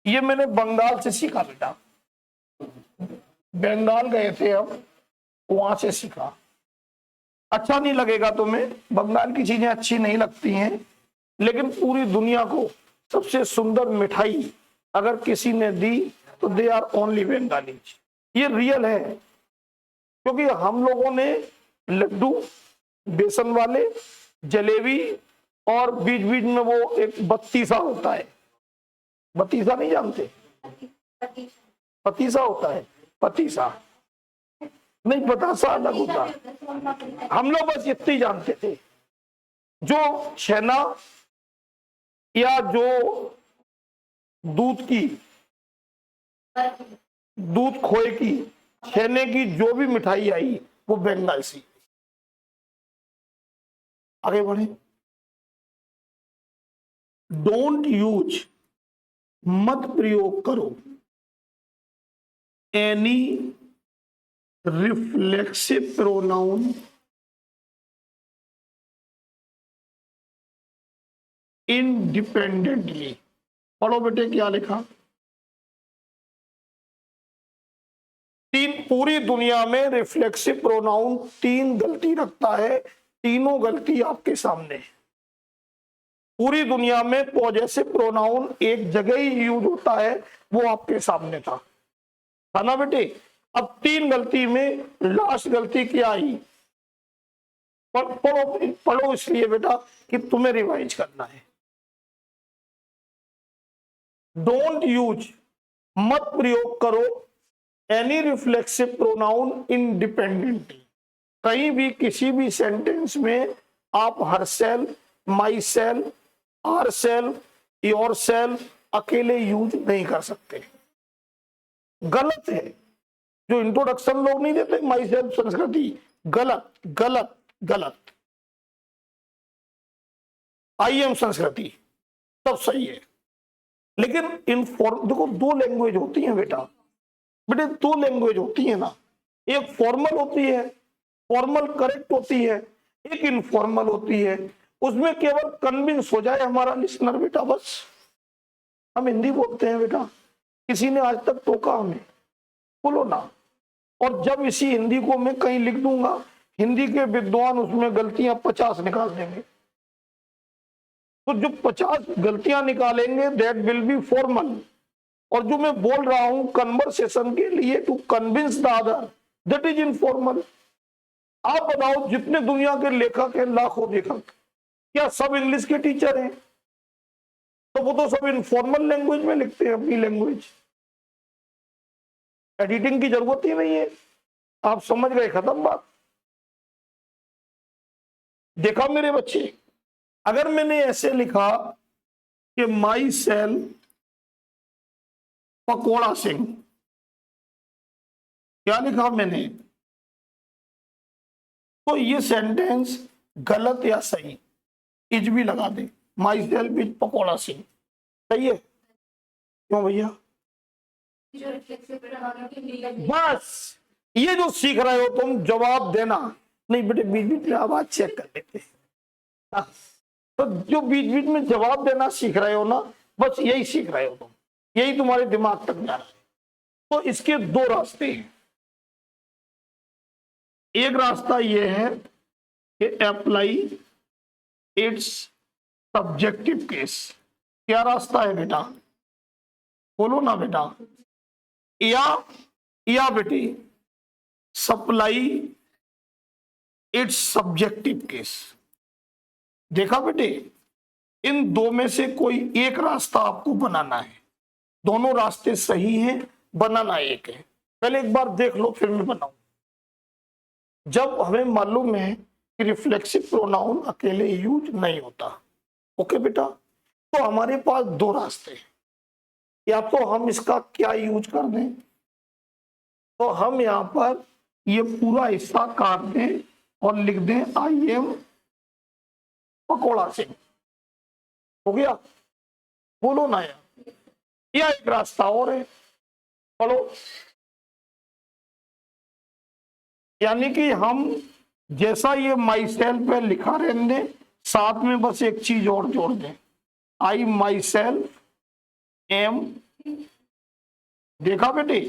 ये मैंने बंगाल से सीखा बेटा, बंगाल गए थे हम, वहां से सीखा। अच्छा नहीं लगेगा तुम्हें, बंगाल की चीजें अच्छी नहीं लगती हैं, लेकिन पूरी दुनिया को सबसे सुंदर मिठाई अगर किसी ने दी तो दे आर ओनली बंगालीज। ये रियल है, क्योंकि हम लोगों ने लड्डू, बेसन वाले, जलेबी और बीच बीच में वो एक बत्तीसा होता है, बत्तीसा नहीं जानते? पतीसा होता है, पतीसा नहीं, बतासा अलग होता है। हम लोग बस इतनी जानते थे, जो छेना या जो दूध की, दूध खोए की, छेने की जो भी मिठाई आई वो बंगाल से। आगे बढ़े। डोंट यूज, मत प्रयोग करो, एनी रिफ्लेक्सिव प्रोनाउन इंडिपेंडेंटली। पढ़ो बेटे क्या लिखा। पूरी दुनिया में रिफ्लेक्सिव प्रोनाउन 3 गलती रखता है, तीनों गलती आपके सामने। पूरी दुनिया में पॉजेसिव प्रोनाउन एक जगह ही यूज होता है, वो आपके सामने था ना बेटे? अब 3 गलती में लास्ट गलती क्या आई? पढ़ो पढ़ो इसलिए बेटा कि तुम्हें रिवाइज करना है। डोंट यूज, मत प्रयोग करो, एनी रिफ्लेक्सिव प्रोनाउन इंडिपेंडेंटली। कहीं भी किसी भी सेंटेंस में आप herself, myself, ourself, yourself अकेले यूज नहीं कर सकते। गलत है, जो इंट्रोडक्शन लोग नहीं देते माई सेल्फ संस्कृति, गलत गलत गलत। आई एम संस्कृति, सब सही है। लेकिन देखो दो लैंग्वेज होती हैं बेटा, बेटे दो लैंग्वेज होती है ना, एक फॉर्मल होती है, फॉर्मल करेक्ट होती है, एक इनफॉर्मल होती है। उसमें केवल कन्विंस हो जाए हमारा लिसनर बेटा, बस हम हिंदी बोलते हैं बेटा, किसी ने आज तक टोका हमें, बोलो ना। और जब इसी हिंदी को मैं कहीं लिख दूंगा, हिंदी के विद्वान उसमें गलतियां 50 निकाल देंगे। तो जो 50 गलतियां निकालेंगे दैट विल बी फॉर्मल, और जो मैं बोल रहा हूं कन्वर्सेशन के लिए to convince the other, that is informal. आप बताओ जितने दुनिया के लेखक हैं, लाखों लेखक, क्या सब इंग्लिश के टीचर हैं? तो वो तो सब इनफॉर्मल लैंग्वेज में लिखते हैं, अपनी लैंग्वेज, एडिटिंग की जरूरत ही नहीं है। आप समझ गए, खत्म बात। देखा मेरे बच्चे, अगर मैंने ऐसे लिखा कि माई सेल पकौड़ा सिंह, क्या लिखा मैंने? तो ये सेंटेंस गलत या सही, इज भी लगा दे, myself is Pakoda Singh, सही है? क्यों भैया? बस ये जो सीख रहे हो तुम, जवाब देना नहीं बेटे, बीच बीच में आवाज चेक कर लेते हैं। तो जो बीच बीच में जवाब देना सीख रहे हो ना, बस यही सीख रहे हो तुम, यही तुम्हारे दिमाग तक जा रहा है। तो इसके दो रास्ते हैं। एक रास्ता यह है कि अप्लाई इट्स सब्जेक्टिव केस। क्या रास्ता है बेटा, बोलो ना बेटा? या बेटी सप्लाई इट्स सब्जेक्टिव केस। देखा बेटे, इन दो में से कोई एक रास्ता आपको बनाना है, दोनों रास्ते सही हैं, बनाना एक है। पहले एक बार देख लो फिर मैं बनाऊं। जब हमें मालूम है कि रिफ्लेक्सिव प्रोनाउन अकेले यूज नहीं होता, ओके बेटा, तो हमारे पास दो रास्ते हैं। या तो हम इसका क्या यूज कर दें, तो हम यहां पर ये पूरा हिस्सा काट दें और लिख दें आई एम पकौड़ा सिंह, हो गया? बोलो ना यार। या एक रास्ता और है, पढ़ो। यानी कि हम जैसा ये माई सेल्फ पे लिखा रहने दें, साथ में बस एक चीज और जोड़ दें, आई माई सेल्फ एम। देखा बेटे,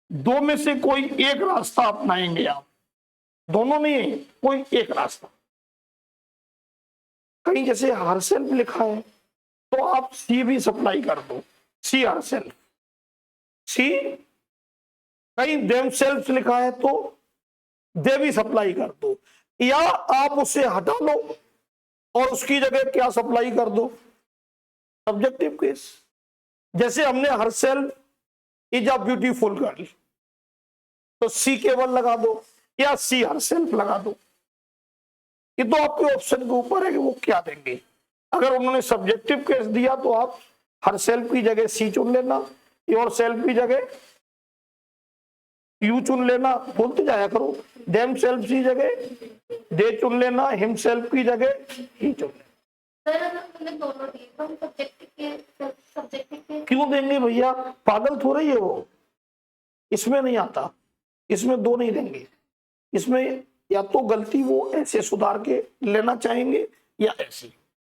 दो में से कोई एक रास्ता अपनाएंगे आप, दोनों नहीं है, कोई एक रास्ता। कहीं जैसे हर सेल्फ लिखा है तो आप सी भी सप्लाई कर दो, सी हर सेल्फ, सी। कहीं देम सेल्फ लिखा है तो दे भी सप्लाई कर दो, या आप उसे हटा लो और उसकी जगह क्या सप्लाई कर दो, सब्जेक्टिव केस। जैसे हमने her self is a beautiful girl, तो सी केवल लगा दो या सी हर सेल्फ लगा दो। ये तो आपके ऑप्शन के ऊपर है कि वो क्या देंगे। अगर उन्होंने सब्जेक्टिव केस दिया तो आप हर सेल्फ की जगह सी चुन लेना, योर सेल्फ की जगह यू चुन लेना, बोलते जाया करो। देम सेल्फ की जगह दे चुन लेना, हिम सेल्फ की जगह ही चुन लेना। क्यों देंगे भैया, पागल थोड़ा ही है वो, इसमें नहीं आता, इसमें दो नहीं देंगे। इसमें या तो गलती वो ऐसे सुधार के लेना चाहेंगे या ऐसे,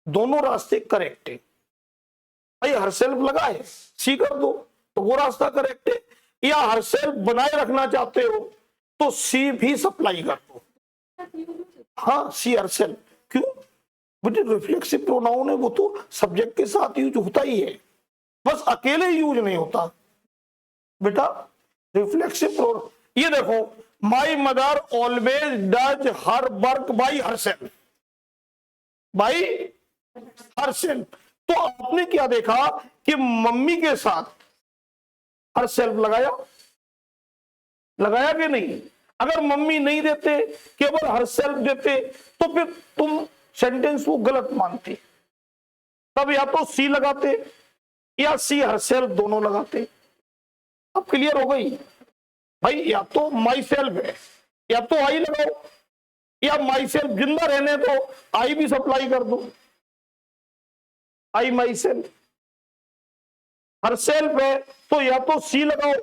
दोनों रास्ते करेक्ट है। भाई हर सेल्फ लगा है, सी कर दो तो वो रास्ता करेक्ट है, या हर सेल्फ बनाए रखना चाहते हो तो सी भी सप्लाई कर दो। हाँ, सी हर सेल्फ। क्यों बेटे, रिफ्लेक्सिव प्रोनाउन है, वो तो सब्जेक्ट के साथ यूज होता ही है, बस अकेले यूज नहीं होता बेटा रिफ्लेक्सिव प्रोनाउन। ये देखो, my mother always does her work by her self, by her self. तो आपने क्या देखा कि मम्मी के साथ हर सेल्फ लगाया कि नहीं? अगर मम्मी नहीं देते, केवल हर सेल्फ देते, तो फिर तुम सेंटेंस को गलत मानते, तब या तो सी लगाते या सी हर सेल्फ दोनों लगाते। अब क्लियर हो गई भाई? या तो माई सेल्फ है या तो आई लगाओ, या माई सेल्फ जिंदा रहने दो, आई भी सप्लाई कर दो, आई माई सेल्फ। हर सेल्फ है तो या तो सी लगाओ,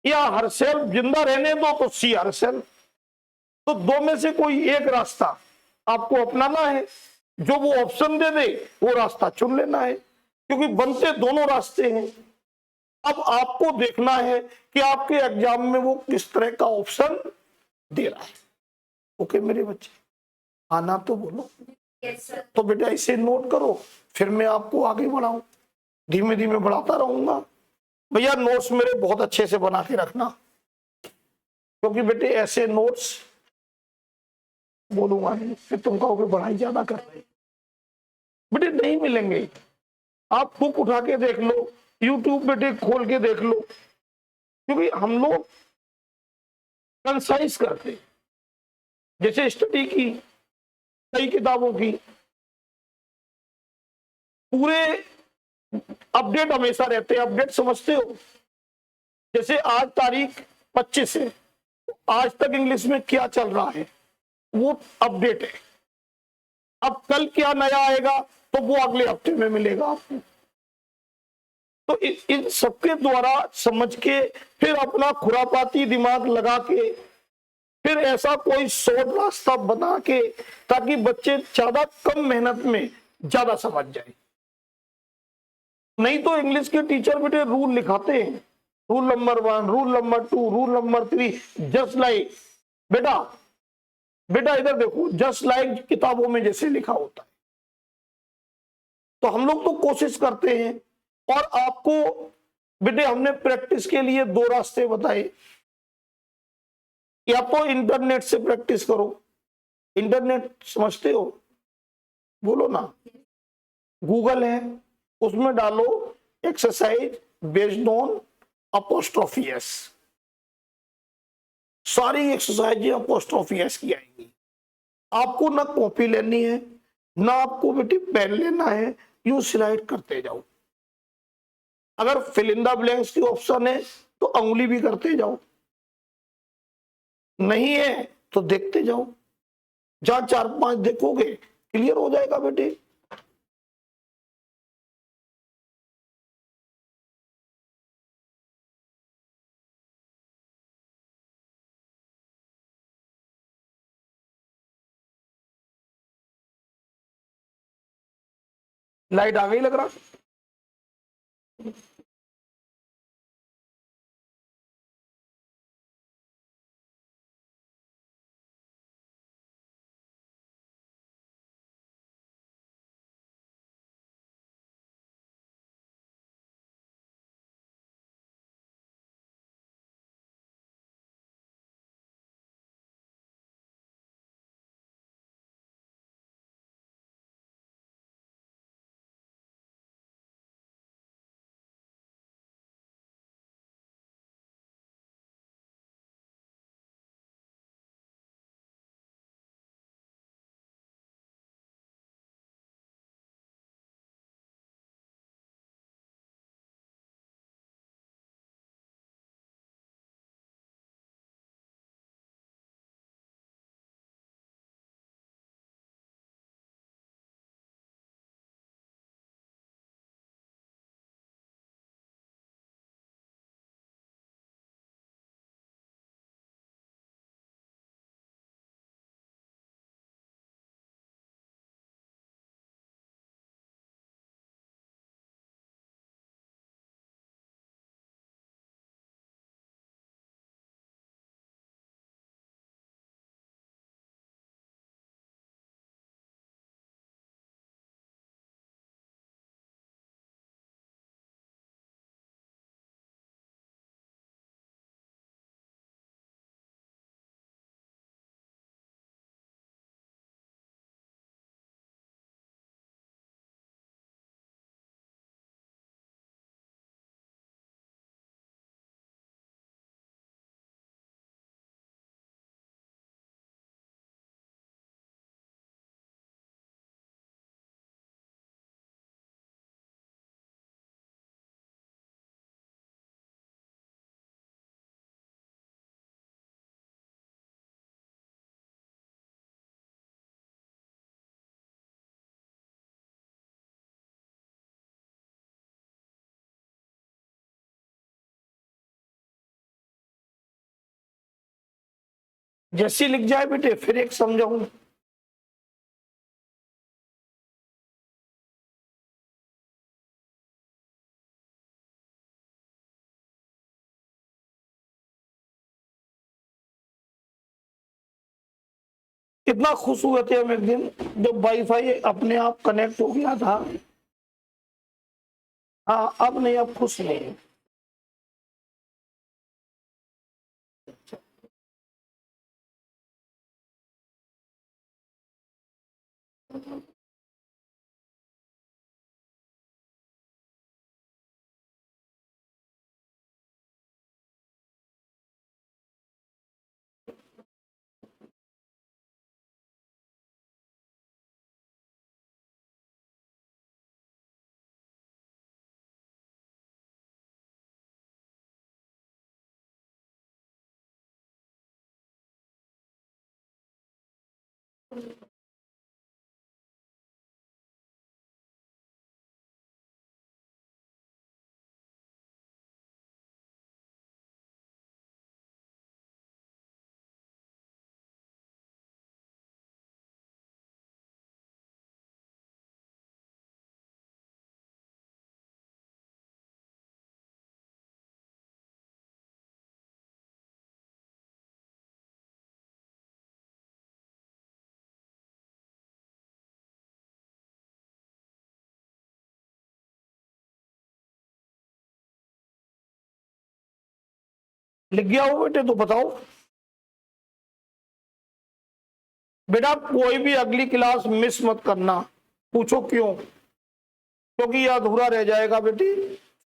या हर सेल्फ जिंदा रहने दो तो सी हर सेल्फ। तो दो में से कोई एक रास्ता आपको अपनाना है, जो वो ऑप्शन दे दे वो रास्ता चुन लेना है, क्योंकि बनते दोनों रास्ते हैं। अब आपको देखना है कि आपके एग्जाम में वो किस तरह का ऑप्शन दे रहा है। ओके मेरे बच्चे, आना तो बोलो। Yes sir. तो बेटा इसे नोट करो, फिर मैं आपको आगे बढ़ाऊं, धीमे धीमे बढ़ाता रहूंगा। भैया नोट्स मेरे बहुत अच्छे से बना के रखना, क्योंकि बेटे ऐसे नोट्स बोलूंगा नहीं, फिर तुम कहोगे पढ़ाई ज्यादा कर रहे, बेटे नहीं मिलेंगे। आप बुक उठा के देख लो, यूट्यूब बेटे खोल के देख लो, क्योंकि हम लोग कंसाइज करते, जैसे स्टडी की कई किताबों की पूरे अपडेट हमेशा रहते हैं। अपडेट समझते हो, जैसे आज तारीख 25 है, आज तक इंग्लिश में क्या चल रहा है वो अपडेट है। अब कल क्या नया आएगा तो वो अगले हफ्ते में मिलेगा आपको। तो इन सबके द्वारा समझ के फिर अपना खुरापाती दिमाग लगा के फिर ऐसा कोई शॉर्ट रास्ता बना के, ताकि बच्चे ज्यादा कम मेहनत में ज्यादा समझ जाए। नहीं तो इंग्लिश के टीचर बेटे रूल लिखाते हैं, rule number 1, rule number 2, rule number 3, just like बेटा बेटा इधर देखो, जस्ट लाइक किताबों में जैसे लिखा होता है। तो हम लोग तो कोशिश करते हैं, और आपको बेटे हमने प्रैक्टिस के लिए दो रास्ते बताए। या तो इंटरनेट से प्रैक्टिस करो, इंटरनेट समझते हो, बोलो ना। गूगल है, उसमें डालो exercise based on apostrophe S, सारी एक्सरसाइजें अपोस्ट्रोफी एस की आएंगी। आपको ना कॉपी लेनी है, ना आपको बेटी पेन लेना है, यूं स्लाइड करते जाओ। अगर फिल इन द ब्लैंक्स की ऑप्शन है तो उंगली भी करते जाओ, नहीं है तो देखते जाओ। जहां 4-5 देखोगे क्लियर हो जाएगा बेटे। लाइट आ गई लग रहा। जैसी लिख जाए बेटे फिर एक समझाऊं। इतना खुश हुए थे हम एक दिन जब वाईफाई अपने आप कनेक्ट हो गया था। हाँ अब नहीं, अब खुश नहीं है। लिख गया हो बेटे तो बताओ। बेटा कोई भी अगली क्लास मिस मत करना। पूछो क्यों? क्योंकि ये अधूरा रह जाएगा बेटी।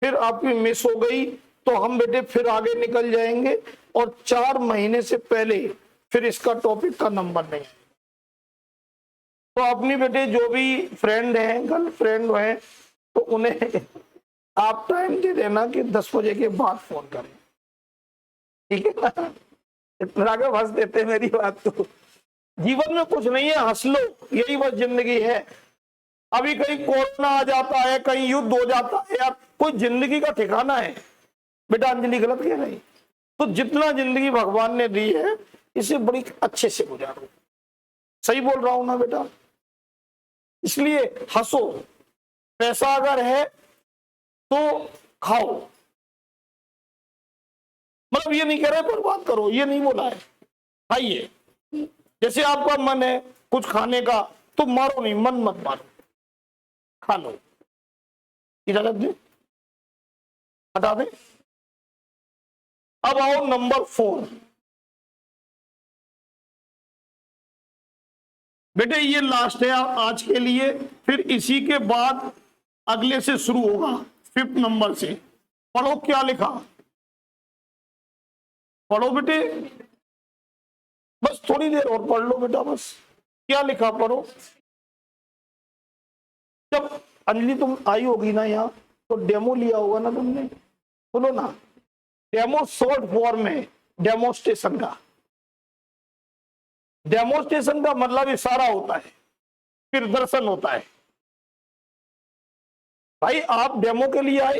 फिर आपकी मिस हो गई तो हम बेटे फिर आगे निकल जाएंगे और 4 महीने से पहले फिर इसका टॉपिक का नंबर नहीं। तो अपनी बेटे जो भी फ्रेंड हैं, गर्लफ्रेंड हैं, तो उन्हें आप टाइम दे देना कि 10 बजे के बाद फोन करें, ठीक है ना? इतना के हंस देते मेरी बात। तो जीवन में कुछ नहीं है, हंस लो, यही बस जिंदगी है। अभी कहीं कोरोना आ जाता है, कहीं युद्ध हो जाता है, यार कोई जिंदगी का ठिकाना है? बेटा अंजलि गलत कह रही। तो जितना जिंदगी भगवान ने दी है इसे बड़ी अच्छे से गुजारो। सही बोल रहा हूं ना बेटा? इसलिए हंसो। पैसा अगर है तो खाओ, मतलब ये नहीं कह रहे बर्बाद करो, ये नहीं बोला है। खाइए, जैसे आपका मन है कुछ खाने का तो मारो नहीं, मन मत मारो, खा लो। इजाजत दे, हटा दे। अब आओ नंबर 4। बेटे ये लास्ट है आज के लिए, फिर इसी के बाद अगले से शुरू होगा 5th नंबर से। पढ़ो क्या लिखा, पढ़ो बेटे, बस थोड़ी देर और पढ़ लो बेटा, बस क्या लिखा पढ़ो। जब अंजलि तुम आई होगी ना यहाँ तो डेमो लिया होगा ना तुमने, सुनो ना, डेमो शॉर्ट फॉर्म में डेमोस्ट्रेशन का। डेमोस्ट्रेशन का मतलब इशारा होता है, प्रदर्शन होता है। भाई आप डेमो के लिए आए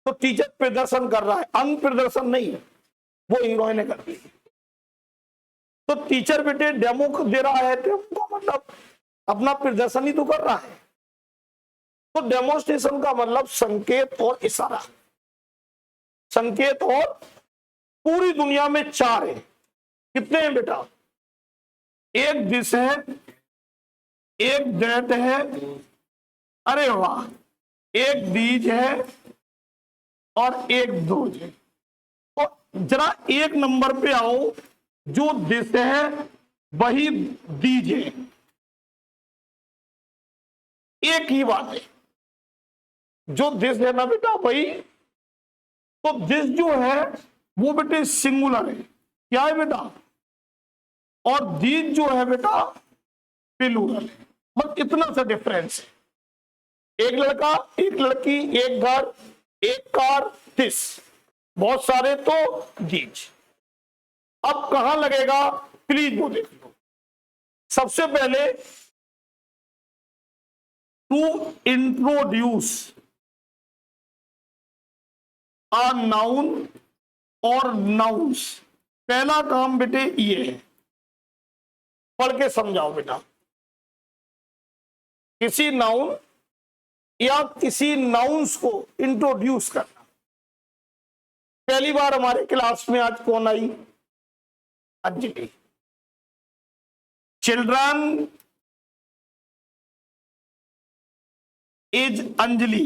तो टीचर प्रदर्शन कर रहा है, अंग प्रदर्शन नहीं, वो हीरोइन ने कर दी। तो टीचर बेटे डेमो दे रहा है, डेमो का मतलब अपना प्रदर्शन ही तो कर रहा है। तो डेमोस्ट्रेशन का मतलब संकेत और इशारा। संकेत और पूरी दुनिया में 4 है। कितने हैं बेटा? एक दिस है, एक दैट है, अरे वाह, एक दीज है और एक दोज है। तो जरा एक नंबर पे आओ, जो दिस है वही दीज है। एक ही बात है, जो दिस है ना बेटा वही, तो दिस जो है वो बेटे सिंगुलर है, क्या है बेटा? और दीज जो है बेटा प्लूरल है। बस इतना सा डिफरेंस है। एक लड़का, एक लड़की, एक घर, एक कार, दिस, बहुत सारे तो दीज। अब कहां लगेगा प्लीज वो देख लो। सबसे पहले टू इंट्रोड्यूस अ नाउन और नाउन्स, पहला काम बेटे ये है। पढ़ के समझाओ बेटा। किसी नाउन या किसी नाउन्स को इंट्रोड्यूस करना। पहली बार हमारे क्लास में आज कौन आई? अंजलि। Children is Anjali.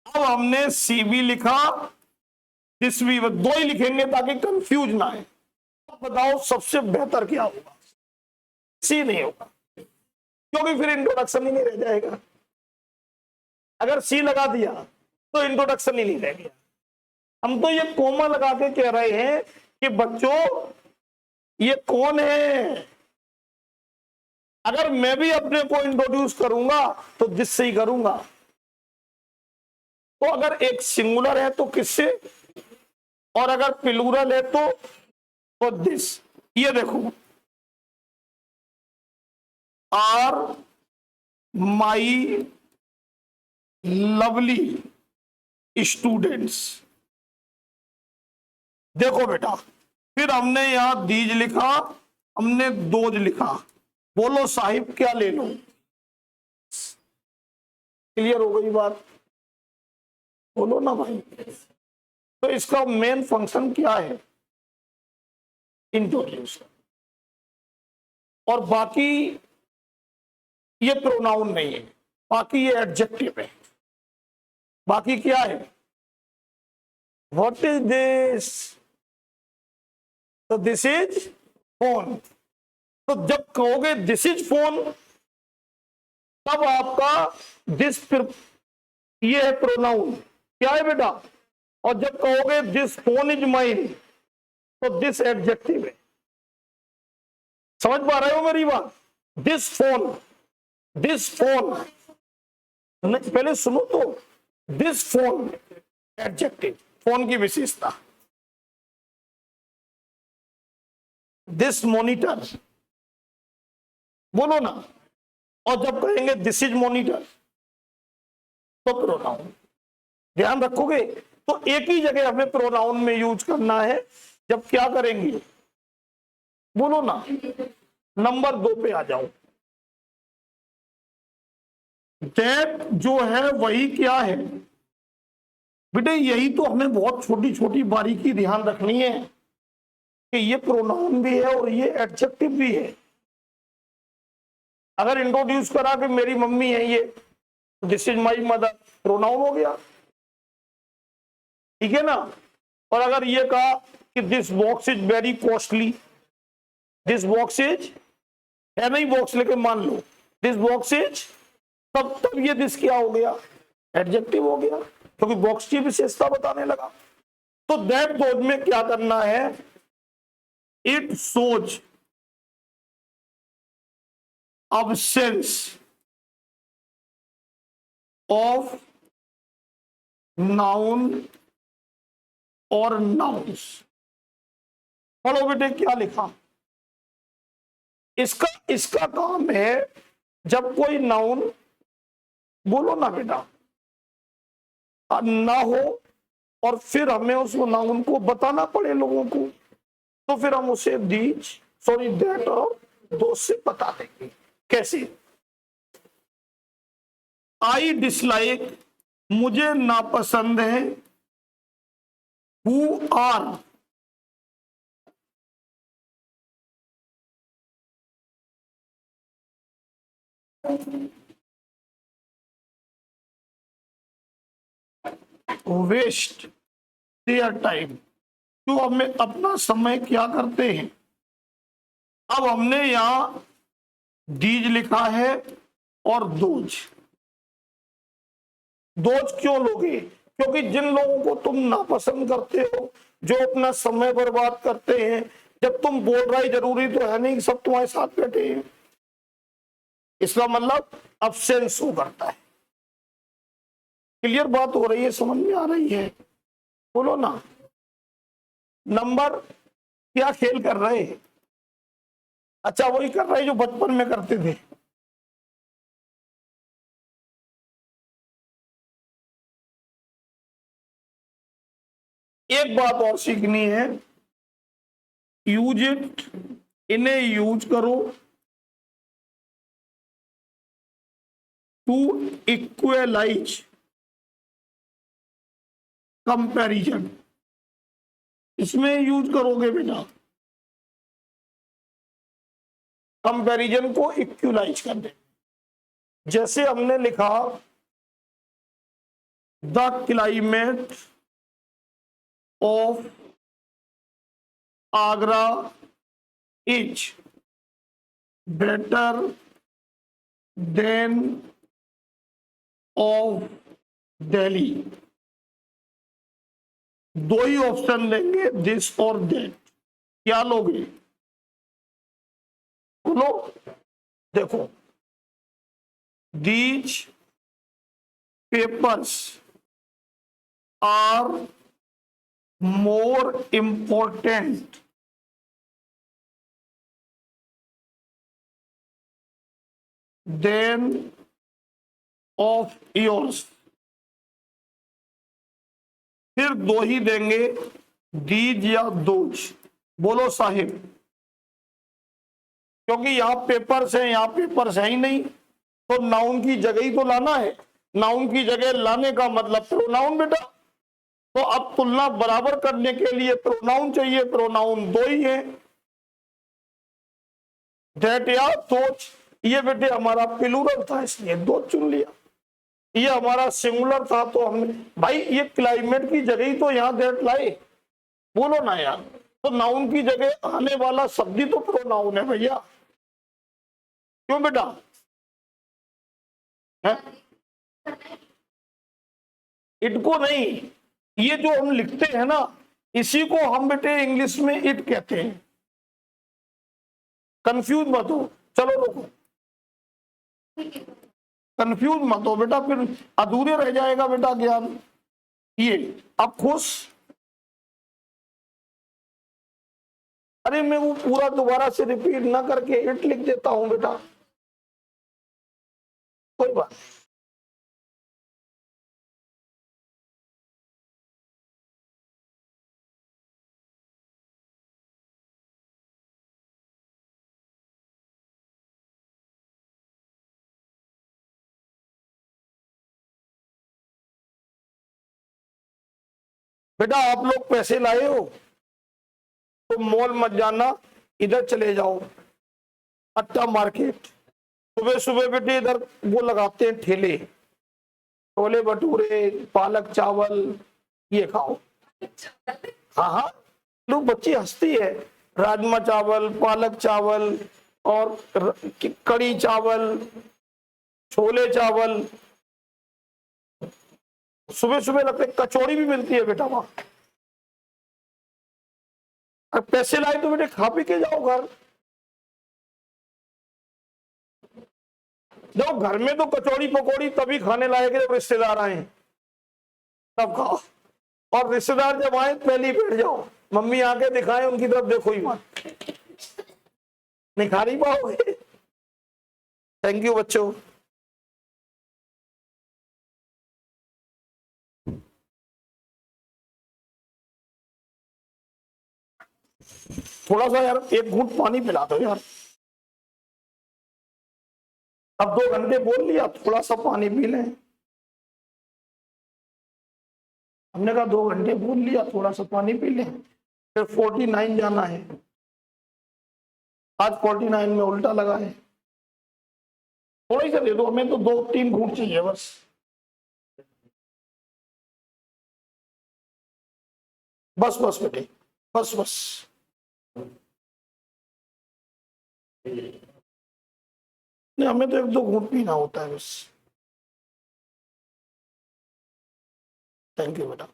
अब हमने सी भी लिखा, दिस भी, दो ही लिखेंगे ताकि कंफ्यूज ना है। अब बताओ सबसे बेहतर क्या होगा? सी नहीं होगा, क्योंकि फिर इंट्रोडक्शन ही नहीं रह जाएगा। अगर सी लगा दिया तो इंट्रोडक्शन ही नहीं रह गया। हम तो ये कोमा लगा के कह रहे हैं कि बच्चों ये कौन है। अगर मैं भी अपने को इंट्रोड्यूस करूंगा तो जिससे ही करूंगा। तो अगर एक सिंगुलर है तो किससे, और अगर प्लूरल है तो दिस। ये देखो, आर माई लवली स्टूडेंट्स। देखो बेटा, फिर हमने यहां दीज लिखा, हमने दोज लिखा। बोलो साहिब क्या ले लो? क्लियर हो गई बात? बोलो ना भाई। तो इसका मेन फंक्शन क्या है? इंट्रोड्यूस। और बाकी ये प्रोनाउन नहीं है, बाकी ये एडजेक्टिव है। बाकी क्या है? What is this? तो दिस इज फोन। तो जब कहोगे दिस इज फोन, तब आपका दिस ये है प्रोनाउन। क्या है बेटा? और जब कहोगे दिस फोन इज माइन, तो दिस एडजेक्टिव है। समझ पा रहे हो मेरी बात? दिस फोन, दिस फोन, पहले सुनो तो। दिस फोन एडजेक्टिव, फोन की विशेषता। दिस मॉनिटर, बोलो ना। और जब कहेंगे दिस इज मॉनिटर, तो प्रोनाउन। ध्यान रखोगे? तो एक ही जगह हमें प्रोनाउन में यूज करना है। जब क्या करेंगे? बोलो ना। नंबर 2 पे आ जाओ। दैट जो है वही क्या है बेटे? यही तो हमें बहुत छोटी छोटी बारीकी ध्यान रखनी है कि ये प्रोनाउन भी है और ये एडजेक्टिव भी है। अगर इंट्रोड्यूस करा कि मेरी मम्मी है ये, this is my mother, pronoun हो गया। ठीक है ना? और अगर ये कहा कि this box is very costly, this box is, है नहीं बॉक्स, लेकिन मान लो दिस बॉक्स इज, तब ये दिस क्या हो गया? एडजेक्टिव हो गया, क्योंकि बॉक्स की विशेषता बताने लगा। तो दैट दोज में क्या करना है? It shows absence of noun और nouns। पढ़ो बेटे क्या लिखा। इसका इसका काम है जब कोई नाउन, बोलो ना बेटा, ना हो और फिर हमें उस नाउन को बताना पड़े लोगों को, तो फिर हम उसे दीज, सॉरी दैट और दो से बता देंगे। कैसे? आई डिसलाइक, मुझे नापसंद है। Who are, waste their time, जो हमें अपना समय क्या करते हैं। अब हमने यहां दीज लिखा है और दोज। दोज क्यों लोगे? क्योंकि जिन लोगों को तुम नापसंद करते हो, जो अपना समय बर्बाद करते हैं, जब तुम बोल रहा है, जरूरी तो है नहीं कि सब तुम्हारे साथ बैठे हैं। इसका मतलब अब्सेंस हो करता है। क्लियर बात हो रही है? समझ में आ रही है? बोलो ना। नंबर क्या खेल कर रहे हैं? अच्छा वही कर रहे जो बचपन में करते थे। एक बात और सीखनी है, यूज इट, इन्हें यूज करो टू इक्वलाइज कंपैरिजन। इसमें यूज करोगे बेटा, कंपैरिजन को इक्वलाइज कर दे। जैसे हमने लिखा the climate of Agra is better than of Delhi. दो ही ऑप्शन देंगे, दिस और दैट। क्या लोगे? बोलो। देखो, these papers are more important than of yours. फिर दो ही देंगे, दीज या दोज। बोलो साहिब, क्योंकि यहां पेपर्स है, यहां पेपर्स है ही नहीं, तो नाउन की जगह ही तो लाना है। नाउन की जगह लाने का मतलब प्रोनाउन बेटा। तो अब तुलना बराबर करने के लिए प्रोनाउन चाहिए, प्रोनाउन दो ही है, दैट या दोज। ये बेटे हमारा प्लूरल था इसलिए दो चुन लिया। ये हमारा सिंगुलर था तो हमने, भाई ये क्लाइमेट की जगह ही तो यहां दैट लाए। बोलो ना यार, तो नाउन की जगह आने वाला शब्द ही तो प्रोनाउन है भैया। क्यों बेटा है? इट को नहीं, ये जो हम लिखते हैं ना, इसी को हम बेटे इंग्लिश में इट कहते हैं। कंफ्यूज मत हो, चलो रुको, कंफ्यूज मत हो बेटा, फिर अधूरे रह जाएगा बेटा ज्ञान। ये अब खुश, अरे मैं वो पूरा दोबारा से रिपीट ना करके इट लिख देता हूं बेटा, कोई बात। बेटा आप लोग पैसे लाए हो तो मॉल मत जाना, इधर चले जाओ अट्टा मार्केट। सुबह सुबह बेटे इधर वो लगाते हैं ठेले, छोले भटूरे, पालक चावल, ये खाओ। हाँ हाँ, लोग बच्ची हंसती है। राजमा चावल, पालक चावल और कड़ी चावल, छोले चावल, सुबह सुबह लगते, कचौड़ी भी मिलती है बेटा वहां। पैसे लाए तो बेटे खा पी के जाओ घर। देखो घर में तो कचौड़ी पकौड़ी तभी खाने लायक है जब रिश्तेदार आए, तब खाओ। और रिश्तेदार जब आए पहले ही बैठ जाओ, मम्मी आके दिखाए उनकी तरफ देखो ही मत, नहीं खा नहीं पाओगे। थैंक यू बच्चों। थोड़ा सा यार एक घूंट पानी पिला दो यार। अब 2 घंटे बोल लिया, थोड़ा सा पानी पी लें। हमने कहा 2 घंटे बोल लिया, थोड़ा सा पानी पी लें। फिर 49 जाना है, आज 49 में उल्टा लगा है। थोड़ा ही सा दे दो, हमें तो 2-3 घूंट चाहिए बस। बस बस बेटे, बस बस। नहीं, हमें तो 1-2 घूंट पीना होता है बस। थैंक यू बेटा।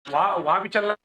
वहाँ वहाँ भी चलना